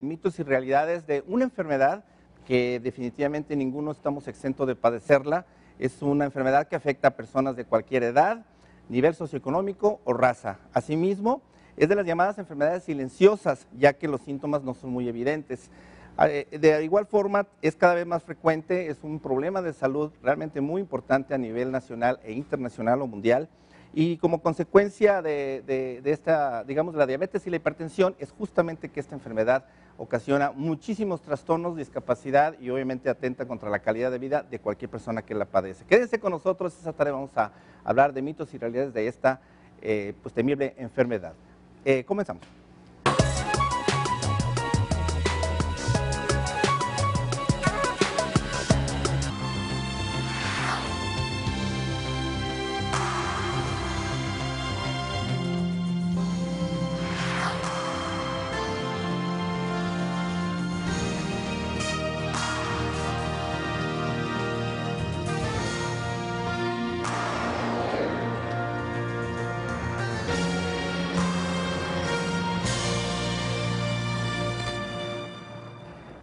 Mitos y realidades de una enfermedad que definitivamente ninguno estamos exentos de padecerla. Es una enfermedad que afecta a personas de cualquier edad, nivel socioeconómico o raza. Asimismo, es de las llamadas enfermedades silenciosas, ya que los síntomas no son muy evidentes. De igual forma, es cada vez más frecuente, es un problema de salud realmente muy importante a nivel nacional e internacional o mundial. Y como consecuencia de esta, digamos, la diabetes y la hipertensión, es justamente que esta enfermedad ocasiona muchísimos trastornos, discapacidad y obviamente atenta contra la calidad de vida de cualquier persona que la padece. Quédense con nosotros, esta tarde vamos a hablar de mitos y realidades de esta pues, temible enfermedad. Comenzamos.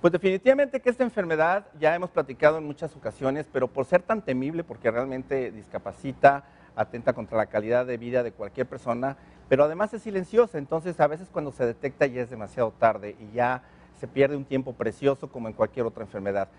Pues definitivamente que esta enfermedad ya hemos platicado en muchas ocasiones, pero por ser tan temible, porque realmente discapacita, atenta contra la calidad de vida de cualquier persona, pero además es silenciosa, entonces a veces cuando se detecta ya es demasiado tarde y ya se pierde un tiempo precioso como en cualquier otra enfermedad.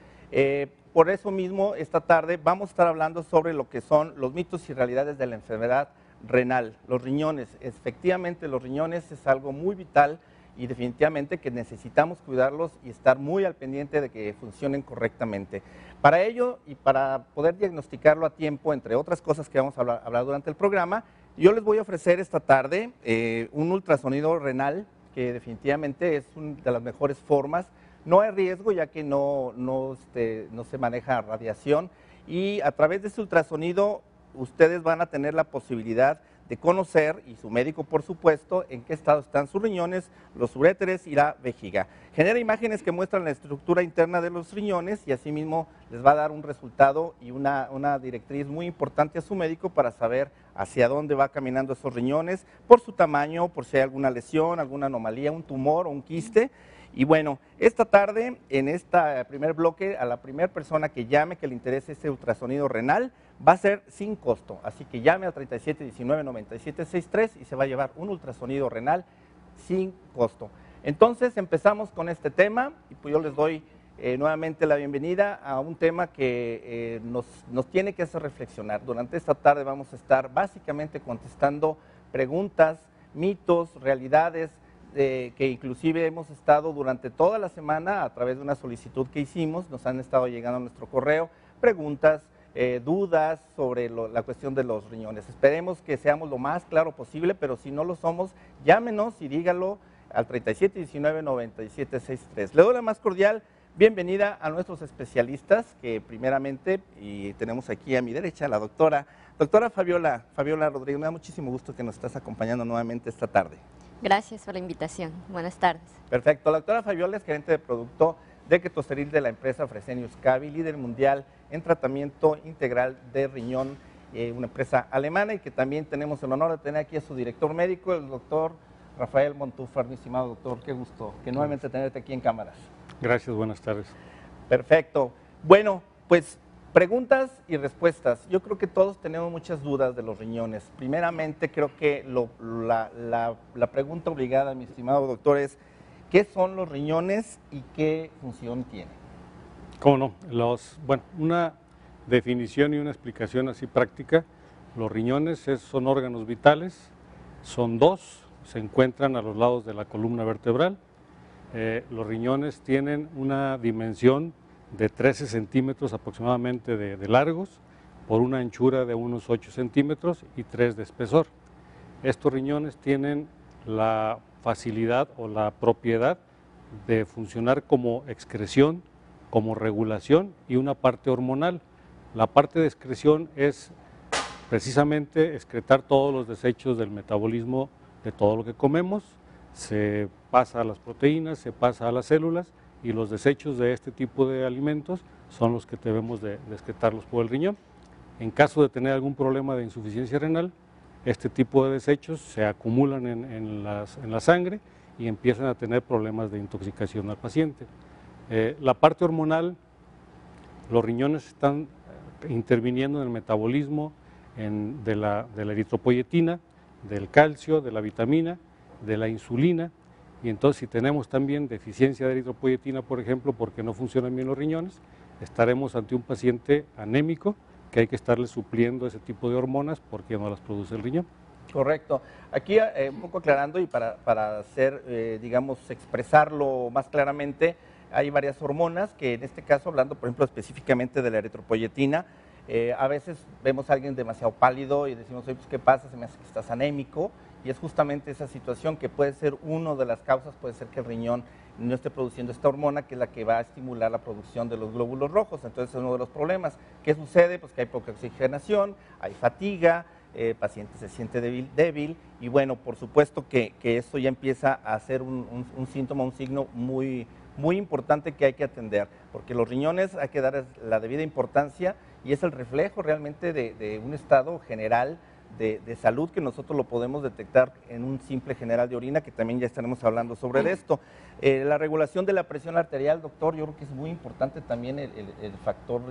Por eso mismo, esta tarde vamos a estar hablando sobre lo que son los mitos y realidades de la enfermedad renal, los riñones. Efectivamente, los riñones es algo muy vital y definitivamente que necesitamos cuidarlos y estar muy al pendiente de que funcionen correctamente. Para ello y para poder diagnosticarlo a tiempo, entre otras cosas que vamos a hablar durante el programa, yo les voy a ofrecer esta tarde un ultrasonido renal, que definitivamente es una de las mejores formas. No hay riesgo ya que no se maneja radiación y a través de este ultrasonido ustedes van a tener la posibilidad de conocer, y su médico por supuesto, en qué estado están sus riñones, los uréteres y la vejiga. Genera imágenes que muestran la estructura interna de los riñones y asimismo les va a dar un resultado y una directriz muy importante a su médico para saber hacia dónde va caminando esos riñones, por su tamaño, por si hay alguna lesión, alguna anomalía, un tumor o un quiste. Y bueno, esta tarde, en este primer bloque, a la primera persona que llame, que le interese este ultrasonido renal, va a ser sin costo. Así que llame al 3719-9763 y se va a llevar un ultrasonido renal sin costo. Entonces, empezamos con este tema y pues yo les doy nuevamente la bienvenida a un tema que nos tiene que hacer reflexionar. Durante esta tarde vamos a estar básicamente contestando preguntas, mitos, realidades, que inclusive hemos estado durante toda la semana a través de una solicitud que hicimos, nos han estado llegando a nuestro correo, preguntas, dudas sobre la cuestión de los riñones. Esperemos que seamos lo más claro posible, pero si no lo somos, llámenos y dígalo al 3719-9763. Le doy la más cordial bienvenida a nuestros especialistas, que primeramente, y tenemos aquí a mi derecha, la doctora Fabiola Rodríguez. Me da muchísimo gusto que nos estás acompañando nuevamente esta tarde. Gracias por la invitación. Buenas tardes. Perfecto. La doctora Fabiola es gerente de producto de Ketosteril de la empresa Fresenius Kabi, líder mundial en tratamiento integral de riñón, una empresa alemana, y que también tenemos el honor de tener aquí a su director médico, el doctor Rafael Montúfar. Mi estimado doctor, qué gusto que nuevamente tenerte aquí en cámaras. Gracias, buenas tardes. Perfecto. Bueno, pues preguntas y respuestas. Yo creo que todos tenemos muchas dudas de los riñones. Primeramente, creo que la pregunta obligada, mi estimado doctor, es ¿qué son los riñones y qué función tienen? ¿Cómo no? Bueno, una definición y una explicación así práctica. Los riñones son órganos vitales, son dos, se encuentran a los lados de la columna vertebral. Los riñones tienen una dimensión de 13 centímetros aproximadamente de largos, por una anchura de unos 8 centímetros y 3 de espesor. Estos riñones tienen la facilidad o la propiedad de funcionar como excreción, como regulación y una parte hormonal. La parte de excreción es precisamente excretar todos los desechos del metabolismo de todo lo que comemos, se pasa a las proteínas, se pasa a las células, y los desechos de este tipo de alimentos son los que debemos de excretarlos por el riñón. En caso de tener algún problema de insuficiencia renal, este tipo de desechos se acumulan en la sangre y empiezan a tener problemas de intoxicación al paciente. La parte hormonal, los riñones están interviniendo en el metabolismo de la eritropoyetina, del calcio, de la vitamina, de la insulina, y entonces si tenemos también deficiencia de eritropoyetina, por ejemplo, porque no funcionan bien los riñones, estaremos ante un paciente anémico que hay que estarle supliendo ese tipo de hormonas porque no las produce el riñón. Correcto. Aquí un poco aclarando y para hacer, digamos, expresarlo más claramente, hay varias hormonas que en este caso, hablando por ejemplo específicamente de la eritropoyetina, a veces vemos a alguien demasiado pálido y decimos, oye, pues, ¿qué pasa? Se me hace que estás anémico, y es justamente esa situación que puede ser una de las causas, puede ser que el riñón no esté produciendo esta hormona, que es la que va a estimular la producción de los glóbulos rojos. Entonces es uno de los problemas. ¿Qué sucede? Pues que hay poca oxigenación, hay fatiga, el paciente se siente débil, y bueno, por supuesto que esto ya empieza a ser un síntoma, un signo muy importante que hay que atender, porque los riñones hay que dar la debida importancia y es el reflejo realmente de un estado general de salud que nosotros lo podemos detectar en un simple general de orina, que también ya estaremos hablando sobre esto. La regulación de la presión arterial, doctor, yo creo que es muy importante también el factor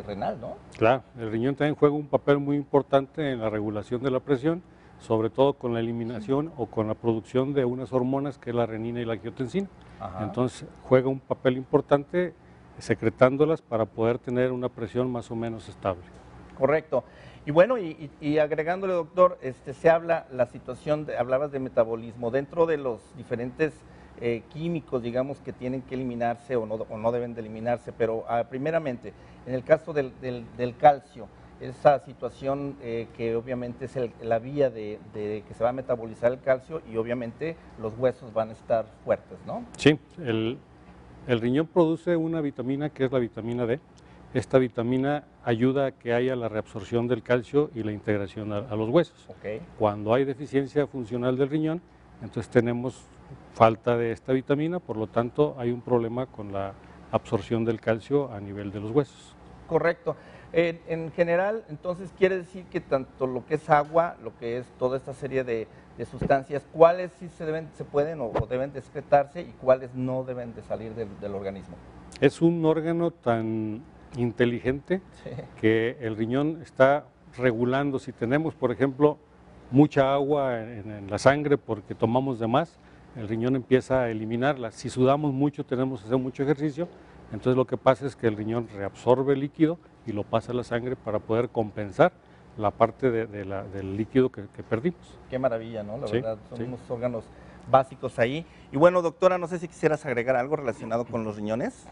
renal, ¿no? Claro, el riñón también juega un papel muy importante en la regulación de la presión, sobre todo con la eliminación o con la producción de unas hormonas que es la renina y la angiotensina. Ajá. Entonces juega un papel importante secretándolas para poder tener una presión más o menos estable. Correcto. Y bueno, y agregándole, doctor, se habla la situación, hablabas de metabolismo, dentro de los diferentes químicos, digamos, que tienen que eliminarse o no deben de eliminarse, pero primeramente, en el caso del calcio, esa situación que obviamente es la vía de que se va a metabolizar el calcio y obviamente los huesos van a estar fuertes, ¿no? Sí, el riñón produce una vitamina que es la vitamina D. Esta vitamina ayuda a que haya la reabsorción del calcio y la integración a los huesos. Okay. Cuando hay deficiencia funcional del riñón, entonces tenemos falta de esta vitamina, por lo tanto hay un problema con la absorción del calcio a nivel de los huesos. Correcto. En general, entonces quiere decir que tanto lo que es agua, lo que es toda esta serie de sustancias, ¿cuáles sí se pueden o deben excretarse y cuáles no deben de salir del organismo? Es un órgano tan inteligente que el riñón está regulando. Si tenemos, por ejemplo, mucha agua en la sangre porque tomamos de más, el riñón empieza a eliminarla. Si sudamos mucho, tenemos que hacer mucho ejercicio, entonces lo que pasa es que el riñón reabsorbe el líquido y lo pasa a la sangre para poder compensar la parte del líquido que perdimos. Qué maravilla, ¿no? La verdad, son unos órganos básicos ahí. Y bueno, doctora, no sé si quisieras agregar algo relacionado con los riñones.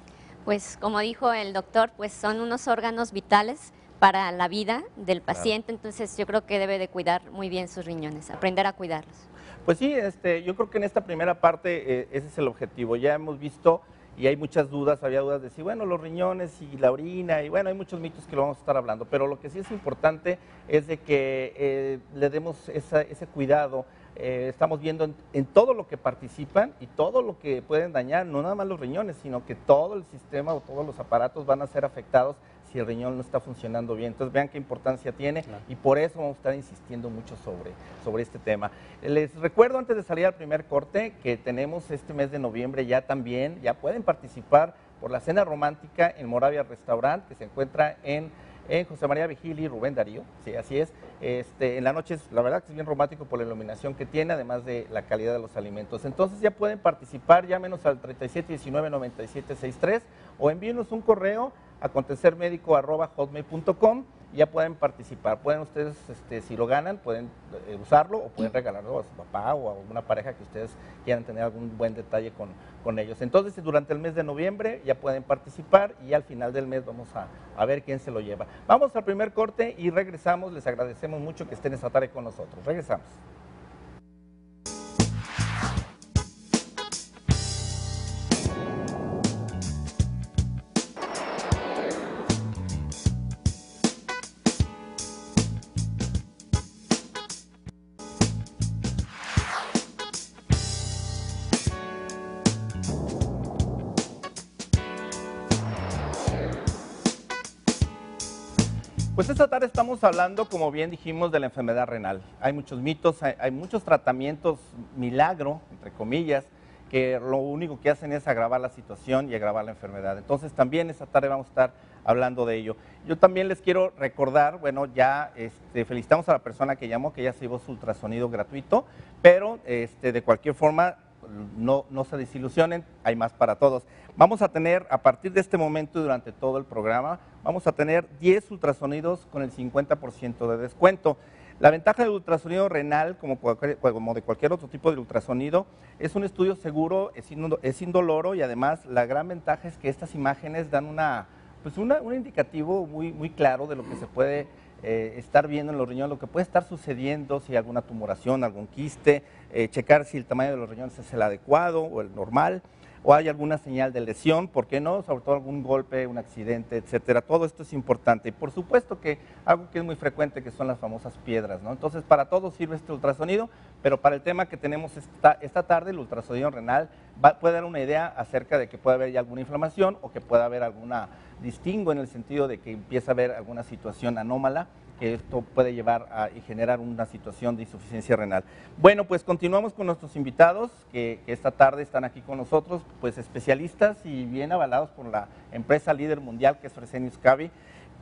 Pues como dijo el doctor, pues son unos órganos vitales para la vida del paciente, claro. Entonces yo creo que debe de cuidar muy bien sus riñones, aprender a cuidarlos. Pues sí, yo creo que en esta primera parte ese es el objetivo. Ya hemos visto y hay muchas dudas, había dudas de si, bueno, los riñones y la orina, y bueno, hay muchos mitos que lo vamos a estar hablando, pero lo que sí es importante es de que le demos ese cuidado. Estamos viendo en todo lo que participan y todo lo que pueden dañar, no nada más los riñones, sino que todo el sistema o todos los aparatos van a ser afectados si el riñón no está funcionando bien. Entonces vean qué importancia tiene, claro. Y por eso vamos a estar insistiendo mucho sobre este tema. Les recuerdo antes de salir al primer corte que tenemos este mes de noviembre ya pueden participar por la cena romántica en Moravia Restaurant, que se encuentra en José María Vigili y Rubén Darío, sí, así es. En la noche, la verdad que es bien romántico por la iluminación que tiene, además de la calidad de los alimentos. Entonces ya pueden participar, llámenos al 3719-9763 o envíenos un correo a acontecermedico@hotmail.com y ya pueden participar. Pueden ustedes, si lo ganan, pueden usarlo o pueden regalarlo a su papá o a alguna pareja que ustedes quieran tener algún buen detalle con ellos. Entonces, durante el mes de noviembre ya pueden participar y al final del mes vamos a ver quién se lo lleva. Vamos al primer corte y regresamos. Les agradecemos mucho que estén esta tarde con nosotros. Regresamos. Pues esta tarde estamos hablando, como bien dijimos, de la enfermedad renal. Hay muchos mitos, hay muchos tratamientos milagro, entre comillas, que lo único que hacen es agravar la situación y agravar la enfermedad. Entonces también esta tarde vamos a estar hablando de ello. Yo también les quiero recordar, bueno, ya felicitamos a la persona que llamó, que ya se llevó su ultrasonido gratuito, pero de cualquier forma no se desilusionen, hay más para todos. Vamos a tener, a partir de este momento y durante todo el programa, vamos a tener 10 ultrasonidos con el 50% de descuento. La ventaja del ultrasonido renal, como de cualquier otro tipo de ultrasonido, es un estudio seguro, es indoloro y además la gran ventaja es que estas imágenes dan un indicativo muy claro de lo que se puede estar viendo en los riñones, lo que puede estar sucediendo, si hay alguna tumoración, algún quiste, checar si el tamaño de los riñones es el adecuado o el normal, o hay alguna señal de lesión, ¿por qué no? Sobre todo algún golpe, un accidente, etcétera. Todo esto es importante. Y por supuesto que algo que es muy frecuente, que son las famosas piedras, ¿no? Entonces, para todo sirve este ultrasonido, pero para el tema que tenemos esta tarde, el ultrasonido renal, puede dar una idea acerca de que puede haber ya alguna inflamación o que pueda haber alguna distingo en el sentido de que empieza a haber alguna situación anómala, que esto puede llevar y generar una situación de insuficiencia renal. Bueno, pues continuamos con nuestros invitados que esta tarde están aquí con nosotros, pues especialistas y bien avalados por la empresa líder mundial que es Fresenius Kabi,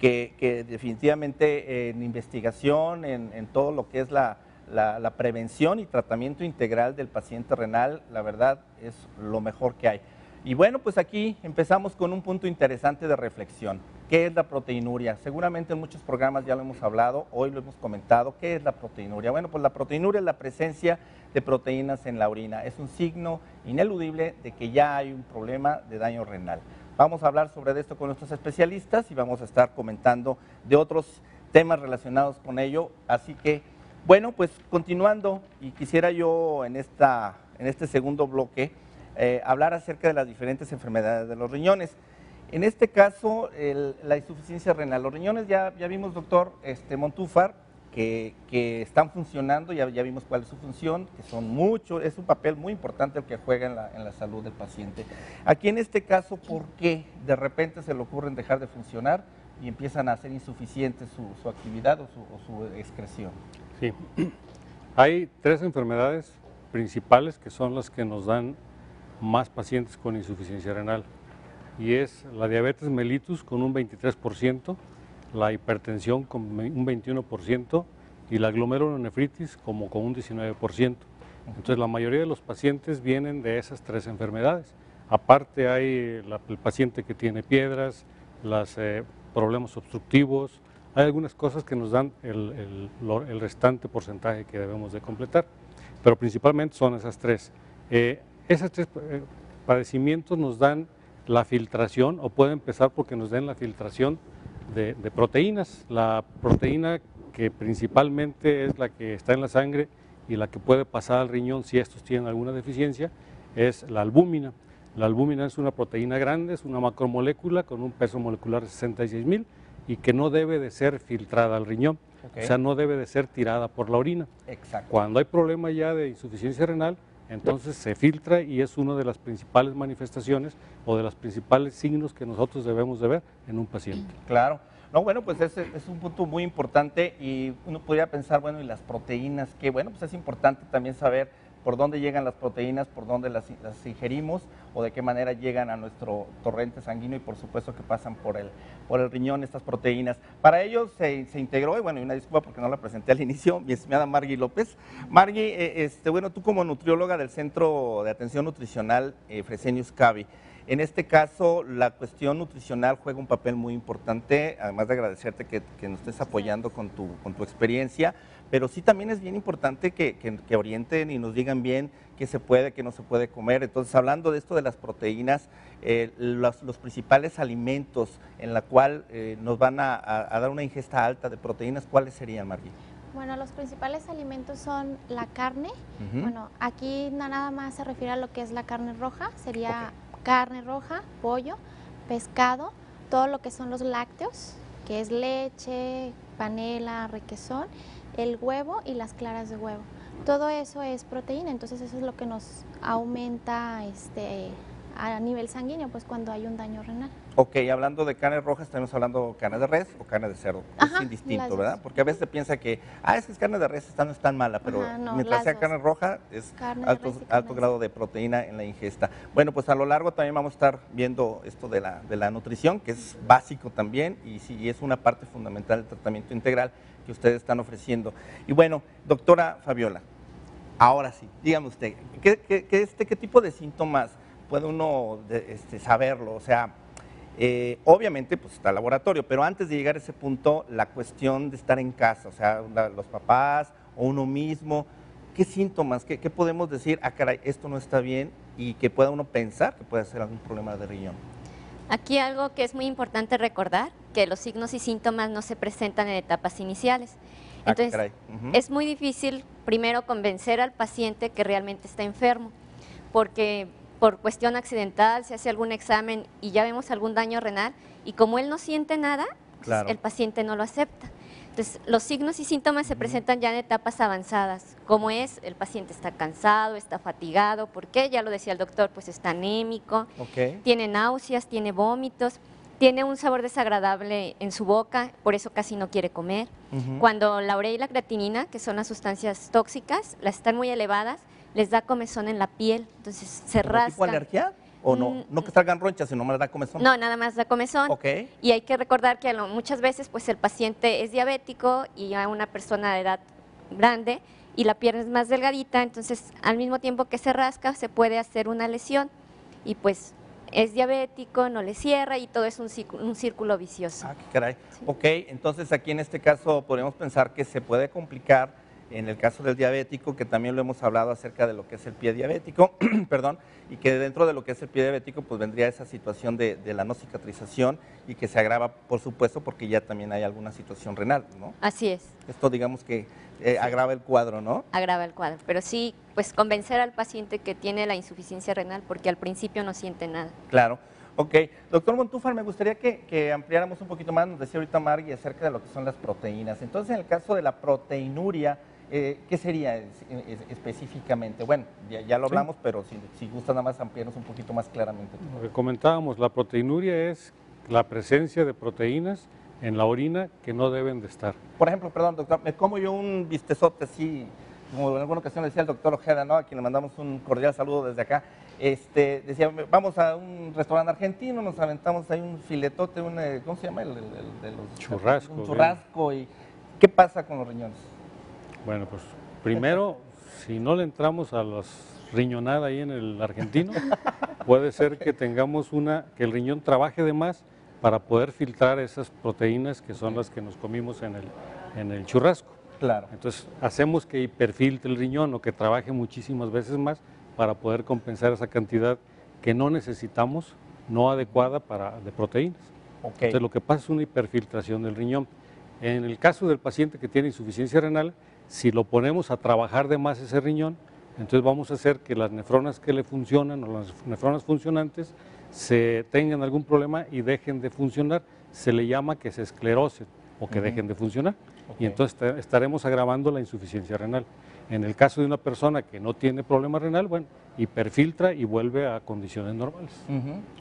que definitivamente en investigación, en todo lo que es la prevención y tratamiento integral del paciente renal, la verdad es lo mejor que hay. Y bueno, pues aquí empezamos con un punto interesante de reflexión. ¿Qué es la proteinuria? Seguramente en muchos programas ya lo hemos hablado, hoy lo hemos comentado. ¿Qué es la proteinuria? Bueno, pues la proteinuria es la presencia de proteínas en la orina. Es un signo ineludible de que ya hay un problema de daño renal. Vamos a hablar sobre esto con nuestros especialistas y vamos a estar comentando de otros temas relacionados con ello. Así que, bueno, pues continuando, y quisiera yo en este segundo bloque hablar acerca de las diferentes enfermedades de los riñones. En este caso, la insuficiencia renal. Los riñones ya vimos, doctor Montúfar, que están funcionando, ya vimos cuál es su función, que son es un papel muy importante el que juega en la salud del paciente. Aquí en este caso, ¿por qué de repente se le ocurren dejar de funcionar y empiezan a ser insuficientes su actividad o su excreción? Sí, hay 3 enfermedades principales que son las que nos dan más pacientes con insuficiencia renal, y es la diabetes mellitus con un 23%, la hipertensión con un 21% y la glomerulonefritis como con un 19%. Entonces la mayoría de los pacientes vienen de esas 3 enfermedades. Aparte hay el paciente que tiene piedras, los problemas obstructivos, hay algunas cosas que nos dan el restante porcentaje que debemos de completar, pero principalmente son esas 3. Esos 3 padecimientos nos dan la filtración, o puede empezar porque nos den la filtración de proteínas. La proteína que principalmente es la que está en la sangre y la que puede pasar al riñón si estos tienen alguna deficiencia, es la albúmina. La albúmina es una proteína grande, es una macromolécula con un peso molecular de 66,000 y que no debe de ser filtrada al riñón, o sea, no debe de ser tirada por la orina. Exacto. Cuando hay problema ya de insuficiencia renal, entonces se filtra y es una de las principales manifestaciones o de los principales signos que nosotros debemos de ver en un paciente. Claro. No, bueno, pues ese es un punto muy importante y uno podría pensar, bueno, y las proteínas, que bueno, pues es importante también saber por dónde llegan las proteínas, por dónde las ingerimos o de qué manera llegan a nuestro torrente sanguíneo y por supuesto que pasan por el riñón estas proteínas. Para ello se integró, y bueno, y una disculpa porque no la presenté al inicio, mi estimada Margui López. Margui, bueno, tú como nutrióloga del Centro de Atención Nutricional Fresenius Kabi, en este caso, la cuestión nutricional juega un papel muy importante, además de agradecerte que nos estés apoyando con tu experiencia, pero sí también es bien importante que orienten y nos digan bien qué se puede, qué no se puede comer. Entonces, hablando de esto de las proteínas, los principales alimentos en la cual nos van a dar una ingesta alta de proteínas, ¿cuáles serían, Margui? Bueno, los principales alimentos son la carne. Bueno, aquí nada más se refiere a lo que es la carne roja, sería carne roja, pollo, pescado, todo lo que son los lácteos, que es leche, panela, requesón, el huevo y las claras de huevo. Todo eso es proteína, entonces eso es lo que nos aumenta a nivel sanguíneo, pues cuando hay un daño renal. Ok, hablando de carnes rojas, estamos hablando de carne de res o carne de cerdo. Ajá, es indistinto, las ¿verdad? dos. Porque a veces se piensa que, es que es carne de res, esta no es tan mala, pero Ajá, no, mientras las sea dos. carne roja, es Carne de res y carne alto de grado de proteína en la ingesta. Bueno, pues a lo largo también vamos a estar viendo esto de la nutrición, que es básico también, y sí, es una parte fundamental del tratamiento integral que ustedes están ofreciendo. Y bueno, doctora Fabiola, ahora sí, dígame usted, ¿qué tipo de síntomas puede uno saberlo? O sea, obviamente pues está el laboratorio, pero antes de llegar a ese punto, la cuestión de estar en casa, o sea, los papás o uno mismo, ¿qué síntomas, qué podemos decir? Caray, esto no está bien, y que pueda uno pensar que puede ser algún problema de riñón. Aquí algo que es muy importante recordar, que los signos y síntomas no se presentan en etapas iniciales. Entonces, caray. es muy difícil primero convencer al paciente que realmente está enfermo, porque por cuestión accidental se hace algún examen y ya vemos algún daño renal, y como él no siente nada, Claro. el paciente no lo acepta. Entonces, los signos y síntomas se presentan ya en etapas avanzadas, como es, el paciente está cansado, está fatigado, ¿por qué? Ya lo decía el doctor, pues está anémico, Ok. tiene náuseas, tiene vómitos, tiene un sabor desagradable en su boca, por eso casi no quiere comer. Cuando la urea y la creatinina, que son las sustancias tóxicas, las están muy elevadas, les da comezón en la piel, entonces se ¿Como rascan. tipo alergia? ¿O no? No que salgan ronchas, sino más da comezón. No, nada más da comezón. Ok. Y hay que recordar que muchas veces pues el paciente es diabético y ya una persona de edad grande y la piel es más delgadita, entonces al mismo tiempo que se rasca se puede hacer una lesión y pues es diabético, no le cierra y todo es un círculo vicioso. Qué caray. Sí. Ok, entonces aquí en este caso podríamos pensar que se puede complicar en el caso del diabético, que también lo hemos hablado acerca de lo que es el pie diabético, perdón, y que dentro de lo que es el pie diabético pues vendría esa situación de la no cicatrización y que se agrava, por supuesto, porque ya también hay alguna situación renal, ¿no? Así es. Esto digamos que agrava el cuadro, ¿no? Agrava el cuadro, pero sí, pues convencer al paciente que tiene la insuficiencia renal porque al principio no siente nada. Claro. Ok, doctor Montúfar, me gustaría que ampliáramos un poquito más, nos decía ahorita Margui acerca de lo que son las proteínas. Entonces, en el caso de la proteinuria, ¿qué sería específicamente? Bueno, ya lo hablamos, pero si gusta nada más ampliarnos un poquito más claramente. Lo que comentábamos, la proteinuria es la presencia de proteínas en la orina que no deben de estar. Por ejemplo, perdón, doctor, me como yo un bistezote así, como en alguna ocasión decía el doctor Ojeda, ¿no? A quien le mandamos un cordial saludo desde acá. Decía, vamos a un restaurante argentino, nos aventamos ahí un filetote, ¿cómo se llama? De los Churrasco. Un churrasco. ¿Y qué pasa con los riñones? Bueno, pues primero, si no le entramos a las riñonadas ahí en el argentino, puede ser que tengamos que el riñón trabaje de más para poder filtrar esas proteínas que son las que nos comimos en el churrasco. Claro. Entonces, hacemos que hiperfiltre el riñón o que trabaje muchísimas veces más para poder compensar esa cantidad que no necesitamos, no adecuada de proteínas. Ok. Entonces, lo que pasa es una hiperfiltración del riñón. En el caso del paciente que tiene insuficiencia renal, si lo ponemos a trabajar de más ese riñón, entonces vamos a hacer que las nefronas que le funcionan o las nefronas funcionantes se tengan algún problema y dejen de funcionar. Se le llama que se esclerosen o que dejen de funcionar. Y entonces estaremos agravando la insuficiencia renal. En el caso de una persona que no tiene problema renal, bueno, hiperfiltra y vuelve a condiciones normales.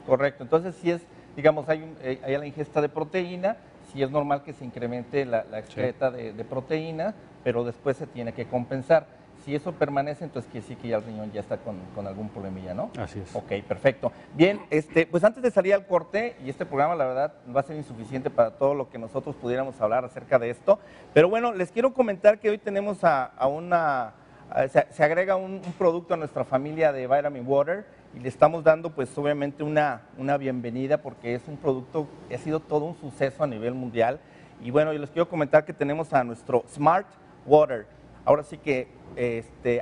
Correcto. Entonces, si es, digamos, hay la ingesta de proteína, sí es normal que se incremente la excreta de proteína, pero después se tiene que compensar. Si eso permanece, entonces quiere decir que ya el riñón ya está con algún problemilla, ¿no? Así es. Ok, perfecto. Bien, pues antes de salir al corte, y este programa la verdad va a ser insuficiente para todo lo que nosotros pudiéramos hablar acerca de esto, pero bueno, les quiero comentar que hoy tenemos se agrega un producto a nuestra familia de Vitamin Water y le estamos dando pues obviamente una bienvenida porque es un producto que ha sido todo un suceso a nivel mundial. Y bueno, yo les quiero comentar que tenemos a nuestro Smart Water. Ahora sí que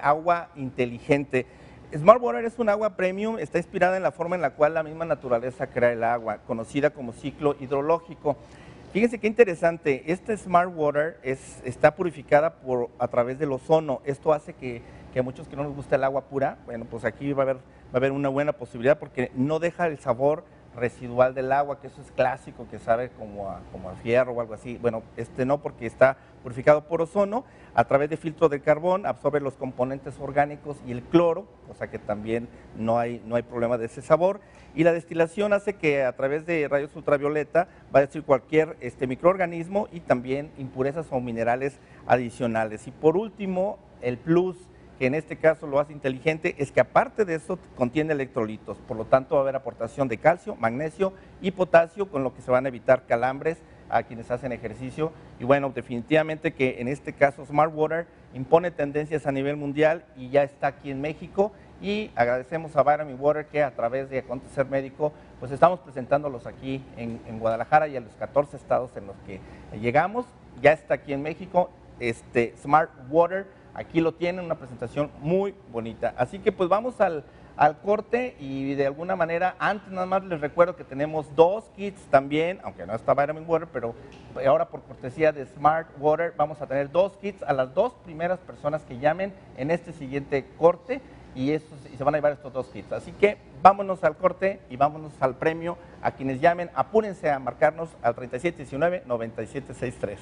agua inteligente. Smart Water es un agua premium, está inspirada en la forma en la cual la misma naturaleza crea el agua, conocida como ciclo hidrológico. Fíjense qué interesante, Smart Water está purificada a través del ozono. Esto hace que a muchos que no nos gusta el agua pura, bueno, pues aquí va a haber una buena posibilidad porque no deja el sabor residual del agua, que eso es clásico, que sabe como a fierro o algo así. Bueno, no, porque está purificado por ozono, a través de filtro de carbón absorbe los componentes orgánicos y el cloro, o sea que también no hay problema de ese sabor, y la destilación hace que a través de rayos ultravioleta va a decir cualquier microorganismo y también impurezas o minerales adicionales. Y por último, el plus, que en este caso lo hace inteligente, es que aparte de eso contiene electrolitos, por lo tanto va a haber aportación de calcio, magnesio y potasio, con lo que se van a evitar calambres a quienes hacen ejercicio. Y bueno, definitivamente que en este caso Smart Water impone tendencias a nivel mundial y ya está aquí en México, y agradecemos a Vitamin Water que a través de Acontecer Médico pues estamos presentándolos aquí en Guadalajara y a los 14 estados en los que llegamos. Ya está aquí en México Smart Water. Aquí lo tienen, una presentación muy bonita. Así que pues vamos al corte, y de alguna manera, antes nada más les recuerdo que tenemos 2 kits también, aunque no está Vitamin Water, pero ahora por cortesía de Smart Water vamos a tener 2 kits a las 2 primeras personas que llamen en este siguiente corte, y se van a llevar estos 2 kits. Así que vámonos al corte y vámonos al premio. A quienes llamen, apúrense a marcarnos al 3719-9763.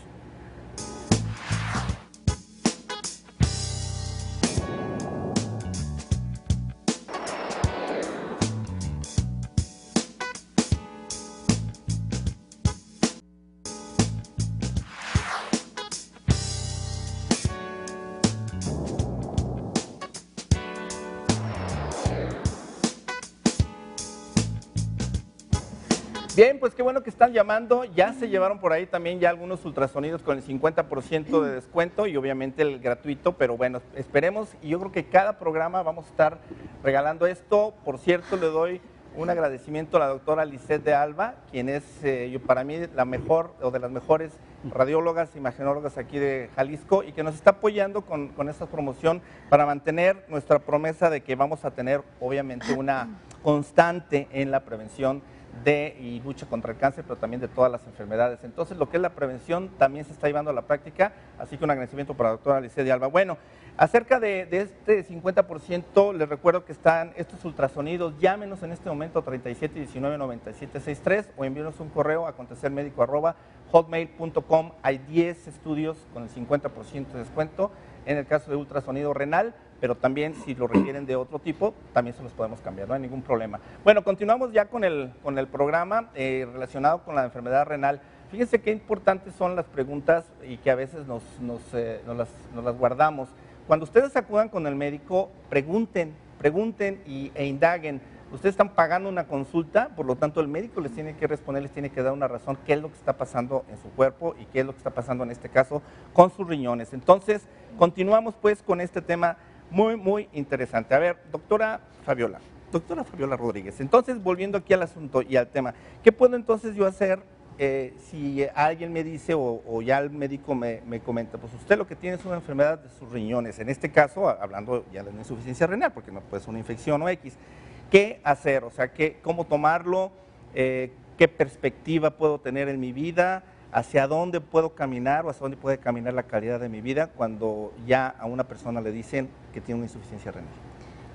Bien, pues qué bueno que están llamando. Ya se llevaron por ahí también ya algunos ultrasonidos con el 50% de descuento y obviamente el gratuito, pero bueno, esperemos, y yo creo que cada programa vamos a estar regalando esto. Por cierto, le doy un agradecimiento a la doctora Lisette de Alba, quien es para mí la mejor o de las mejores radiólogas, imagenólogas aquí de Jalisco, y que nos está apoyando con esta promoción para mantener nuestra promesa de que vamos a tener obviamente una constante en la prevención y lucha contra el cáncer, pero también de todas las enfermedades. Entonces, lo que es la prevención también se está llevando a la práctica, así que un agradecimiento para la doctora Lisette de Alba. Bueno, acerca de este 50%, les recuerdo que están estos ultrasonidos. Llámenos en este momento a 3719-9763 o envíenos un correo a acontecermedico@hotmail.com. Hay 10 estudios con el 50% de descuento en el caso de ultrasonido renal, pero también si lo requieren de otro tipo, también se los podemos cambiar, no hay ningún problema. Bueno, continuamos ya con el programa relacionado con la enfermedad renal. Fíjense qué importantes son las preguntas y que a veces nos las guardamos. Cuando ustedes acudan con el médico, pregunten e indaguen. Ustedes están pagando una consulta, por lo tanto el médico les tiene que responder, les tiene que dar una razón, qué es lo que está pasando en su cuerpo y qué es lo que está pasando en este caso con sus riñones. Entonces, continuamos pues con este tema muy, muy interesante. A ver, doctora Fabiola Rodríguez, entonces volviendo aquí al asunto y al tema, ¿qué puedo entonces yo hacer si alguien me dice o ya el médico me comenta, pues usted lo que tiene es una enfermedad de sus riñones, en este caso hablando ya de una insuficiencia renal, porque no puede ser una infección o X? ¿Qué hacer? O sea, ¿cómo tomarlo? ¿Qué perspectiva puedo tener en mi vida? ¿Hacia dónde puedo caminar o hacia dónde puede caminar la calidad de mi vida cuando ya a una persona le dicen que tiene una insuficiencia renal?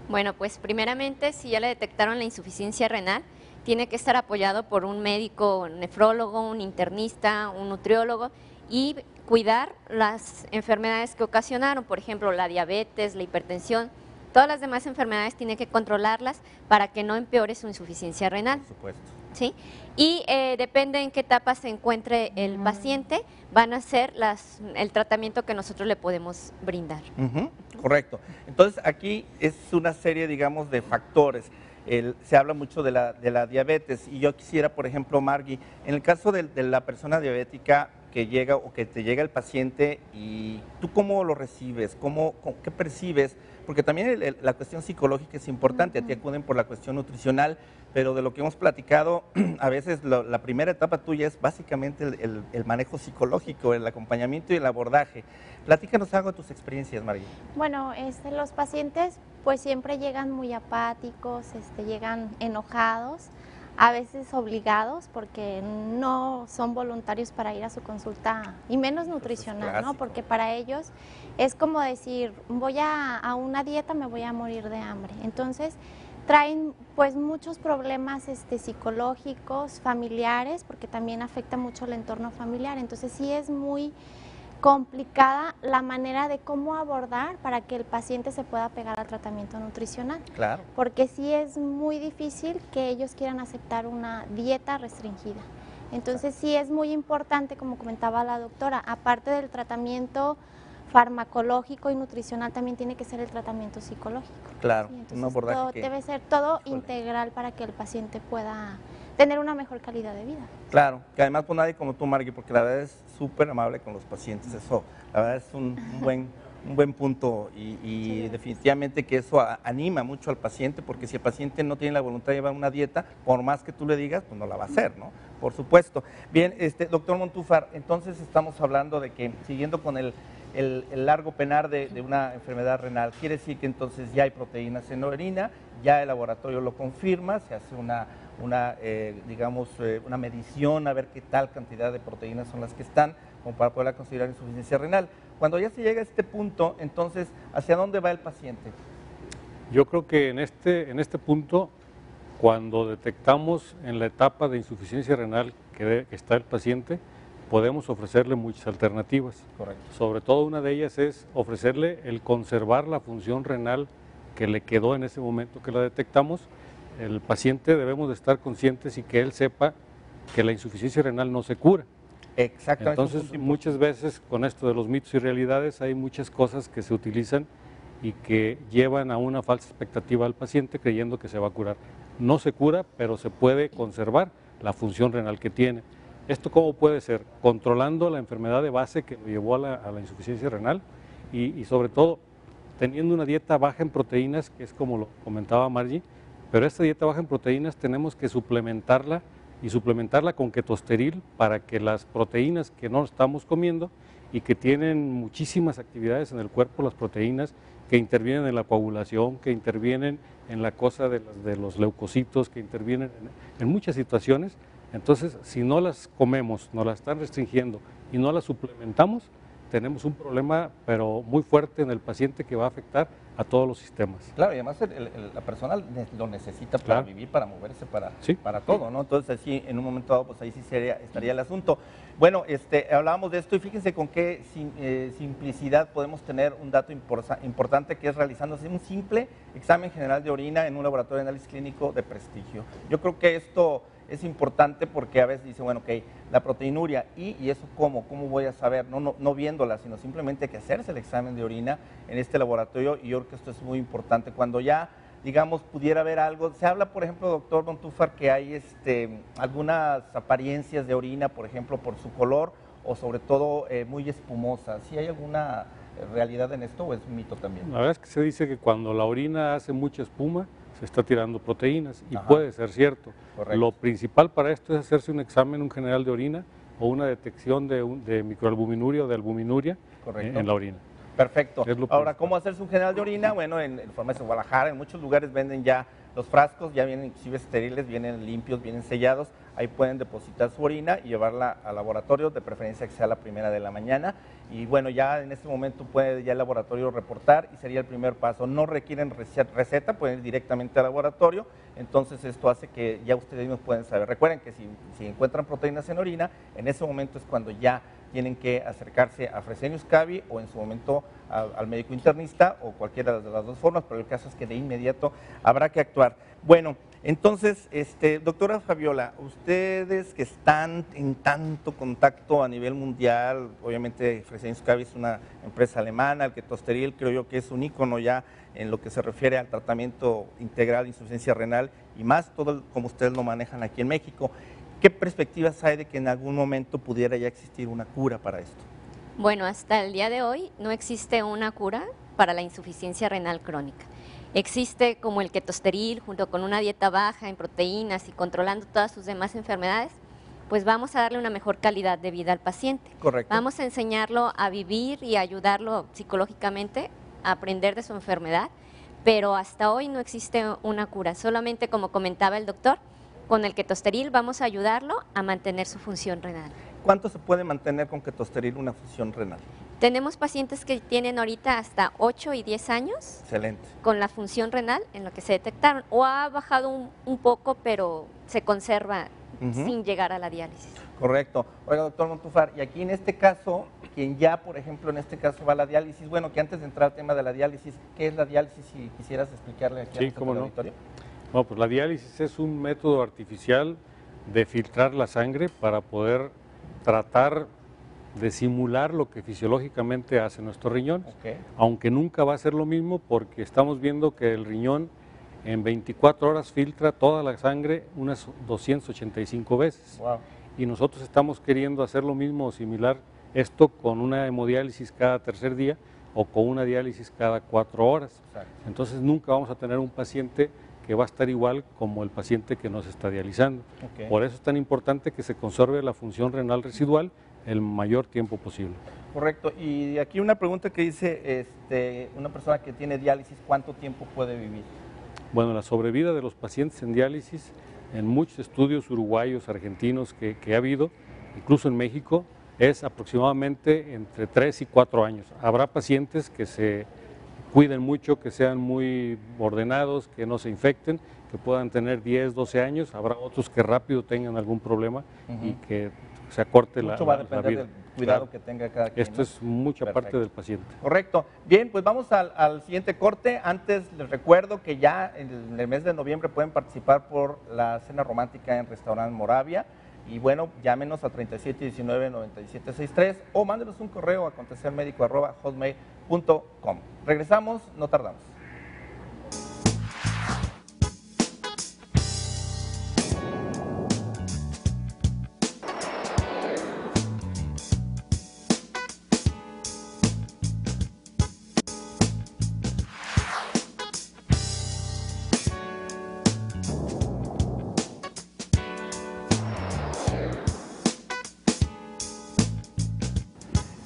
Bueno, pues primeramente, si ya le detectaron la insuficiencia renal, tiene que estar apoyado por un médico, un nefrólogo, un internista, un nutriólogo, y cuidar las enfermedades que ocasionaron, por ejemplo, la diabetes, la hipertensión. Todas las demás enfermedades tiene que controlarlas para que no empeore su insuficiencia renal. Por supuesto. ¿Sí? Y depende en qué etapa se encuentre el paciente, van a ser el tratamiento que nosotros le podemos brindar. Correcto. Entonces, aquí es una serie, digamos, de factores. Se habla mucho de la diabetes, y yo quisiera, por ejemplo, Margui, en el caso de la persona diabética que llega o que te llega el paciente, y tú cómo lo recibes, qué percibes, porque también la cuestión psicológica es importante. A ti acuden por la cuestión nutricional, pero de lo que hemos platicado, a veces la primera etapa tuya es básicamente el manejo psicológico, el acompañamiento y el abordaje. Platícanos algo de tus experiencias, María. Bueno, los pacientes pues siempre llegan muy apáticos, llegan enojados, a veces obligados porque no son voluntarios para ir a su consulta, y menos nutricional, ¿no? Porque para ellos es como decir, voy a una dieta, me voy a morir de hambre. Entonces, traen pues muchos problemas psicológicos, familiares, porque también afecta mucho el entorno familiar. Entonces sí es muy complicada la manera de cómo abordar para que el paciente se pueda pegar al tratamiento nutricional. Claro. Porque sí es muy difícil que ellos quieran aceptar una dieta restringida. Entonces sí es muy importante, como comentaba la doctora, aparte del tratamiento farmacológico y nutricional, también tiene que ser el tratamiento psicológico. Claro, Sí, un entonces abordaje que... debe ser todo integral para que el paciente pueda tener una mejor calidad de vida. Claro, que además pues nadie como tú, Margui, porque la verdad es súper amable con los pacientes, eso, la verdad es un buen punto y Sí. definitivamente que eso anima mucho al paciente, porque si el paciente no tiene la voluntad de llevar una dieta, por más que tú le digas, pues no la va a hacer, ¿no? Por supuesto. Bien, doctor Montúfar, entonces estamos hablando de que, siguiendo con el largo penar de una enfermedad renal, quiere decir que entonces ya hay proteínas en la orina, ya el laboratorio lo confirma, se hace una medición a ver qué tal cantidad de proteínas son las que están, como para poderla considerar insuficiencia renal. Cuando ya se llega a este punto, entonces, ¿hacia dónde va el paciente? Yo creo que en este punto, cuando detectamos en la etapa de insuficiencia renal que está el paciente, podemos ofrecerle muchas alternativas. Correcto. Sobre todo una de ellas es ofrecerle el conservar la función renal que le quedó en ese momento que la detectamos. El paciente debemos de estar conscientes y que él sepa que la insuficiencia renal no se cura. Exactamente. Entonces, muchas veces con esto de los mitos y realidades hay muchas cosas que se utilizan y que llevan a una falsa expectativa al paciente creyendo que se va a curar. No se cura, pero se puede conservar la función renal que tiene. ¿Esto cómo puede ser? Controlando la enfermedad de base que lo llevó a la insuficiencia renal y sobre todo teniendo una dieta baja en proteínas, que es como lo comentaba Margie, pero esta dieta baja en proteínas tenemos que suplementarla y suplementarla con ketosteril para que las proteínas que no estamos comiendo y que tienen muchísimas actividades en el cuerpo, las proteínas que intervienen en la coagulación, que intervienen en la cosa de los leucocitos, que intervienen en muchas situaciones. Entonces, si no las comemos, nos las están restringiendo y no las suplementamos, tenemos un problema, pero muy fuerte en el paciente que va a afectar a todos los sistemas. Claro, y además la persona lo necesita para vivir, para moverse, para todo, ¿no? Entonces, así, en un momento dado, pues ahí sí estaría el asunto. Bueno, hablábamos de esto y fíjense con qué simplicidad podemos tener un dato importante, que es realizándose un simple examen general de orina en un laboratorio de análisis clínico de prestigio. Yo creo que esto es importante porque a veces dice, bueno, ok, la proteinuria, ¿y eso cómo voy a saber? No viéndola, sino simplemente hay que hacerse el examen de orina en este laboratorio, y yo creo que esto es muy importante. Cuando ya, digamos, pudiera haber algo, se habla, por ejemplo, doctor Montúfar, que hay algunas apariencias de orina, por ejemplo, por su color, o sobre todo muy espumosa. ¿Sí hay alguna realidad en esto o es un mito también? La verdad es que se dice que cuando la orina hace mucha espuma, se está tirando proteínas y puede ser cierto. Correcto. Lo principal para esto es hacerse un examen, un general de orina o una detección de microalbuminuria o de albuminuria en la orina. Perfecto. Ahora, ¿cómo hacerse un general de orina? Bueno, en el Farmacia de Guadalajara, en muchos lugares venden ya los frascos, ya vienen inclusive estériles, vienen limpios, vienen sellados. Ahí pueden depositar su orina y llevarla al laboratorio, de preferencia que sea la primera de la mañana. Y bueno, ya en este momento puede ya el laboratorio reportar y sería el primer paso. No requieren receta, pueden ir directamente al laboratorio. Entonces esto hace que ya ustedes mismos pueden saber. Recuerden que si encuentran proteínas en orina, en ese momento es cuando ya tienen que acercarse a Fresenius Kabi o en su momento al médico internista o cualquiera de las dos formas, pero el caso es que de inmediato habrá que actuar. Bueno, entonces, doctora Fabiola, ustedes que están en tanto contacto a nivel mundial, obviamente Fresenius Kabi es una empresa alemana, el ketosteril creo yo que es un ícono ya en lo que se refiere al tratamiento integral de insuficiencia renal y más todo como ustedes lo manejan aquí en México. ¿Qué perspectivas hay de que en algún momento pudiera ya existir una cura para esto? Bueno, hasta el día de hoy no existe una cura para la insuficiencia renal crónica. Existe como el ketosteril, junto con una dieta baja en proteínas y controlando todas sus demás enfermedades, pues vamos a darle una mejor calidad de vida al paciente. Correcto. Vamos a enseñarlo a vivir y a ayudarlo psicológicamente a aprender de su enfermedad, pero hasta hoy no existe una cura. Solamente, como comentaba el doctor, con el ketosteril vamos a ayudarlo a mantener su función renal. ¿Cuánto se puede mantener con ketosteril una función renal? Tenemos pacientes que tienen ahorita hasta 8 y 10 años Excelente. con la función renal en lo que se detectaron, o ha bajado un poco, pero se conserva sin llegar a la diálisis. Correcto. Oiga, doctor Montúfar, y aquí en este caso, quien ya, por ejemplo, en este caso va a la diálisis, bueno, que antes de entrar al tema de la diálisis, ¿qué es la diálisis? Si quisieras explicarle aquí a nuestro auditorio. No, pues la diálisis es un método artificial de filtrar la sangre para poder tratar de simular lo que fisiológicamente hace nuestro riñón, aunque nunca va a ser lo mismo porque estamos viendo que el riñón en 24 horas filtra toda la sangre unas 285 veces. Wow. Y nosotros estamos queriendo hacer lo mismo o similar esto con una hemodiálisis cada tercer día o con una diálisis cada 4 horas. Exacto. Entonces nunca vamos a tener un paciente que va a estar igual como el paciente que nos está dializando. Por eso es tan importante que se conserve la función renal residual el mayor tiempo posible. Correcto. Y aquí una pregunta que dice, una persona que tiene diálisis, ¿cuánto tiempo puede vivir? Bueno, la sobrevida de los pacientes en diálisis, en muchos estudios uruguayos, argentinos que ha habido, incluso en México, es aproximadamente entre 3 y 4 años. Habrá pacientes que se cuiden mucho, que sean muy ordenados, que no se infecten, que puedan tener 10, 12 años. Habrá otros que rápido tengan algún problema y que se acorte la vida. Mucho va a depender del cuidado que tenga cada quien. Esto es mucha parte del paciente. Correcto. Bien, pues vamos al siguiente corte. Antes les recuerdo que ya en el mes de noviembre pueden participar por la cena romántica en Restaurant Moravia. Y bueno, llámenos a 3719-9763 o mándenos un correo a acontecermedico@hotmail.com. Regresamos, no tardamos.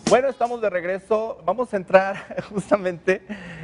Bueno, estamos de regreso. Vamos a entrar justamente,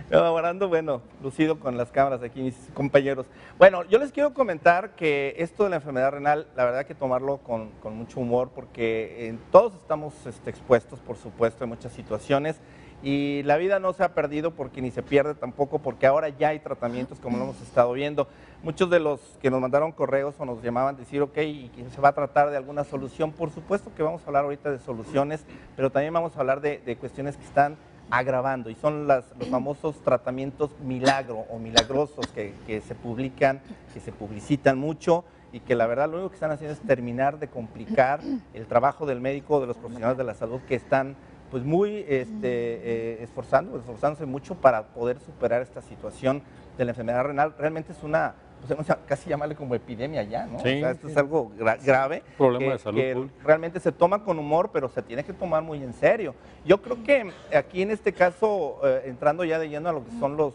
elaborando, bueno, lucido con las cámaras aquí, mis compañeros. Bueno, yo les quiero comentar que esto de la enfermedad renal, la verdad que tomarlo con mucho humor, porque todos estamos expuestos, por supuesto, en muchas situaciones. Y la vida no se ha perdido porque ni se pierde tampoco, porque ahora ya hay tratamientos como lo hemos estado viendo. Muchos de los que nos mandaron correos o nos llamaban decir, ok, ¿y se va a tratar de alguna solución? Por supuesto que vamos a hablar ahorita de soluciones, pero también vamos a hablar de cuestiones que están agravando y son los famosos tratamientos milagro o milagrosos que se publican, que se publicitan mucho y que la verdad lo único que están haciendo es terminar de complicar el trabajo del médico, de los profesionales de la salud que están pues muy esforzándose mucho para poder superar esta situación de la enfermedad renal. Realmente es una, pues, casi llamarle como epidemia ya, ¿no? Sí, o sea, esto es algo grave, problema de salud que realmente se toma con humor, pero se tiene que tomar muy en serio. Yo creo que aquí en este caso, entrando ya de lleno a lo que son los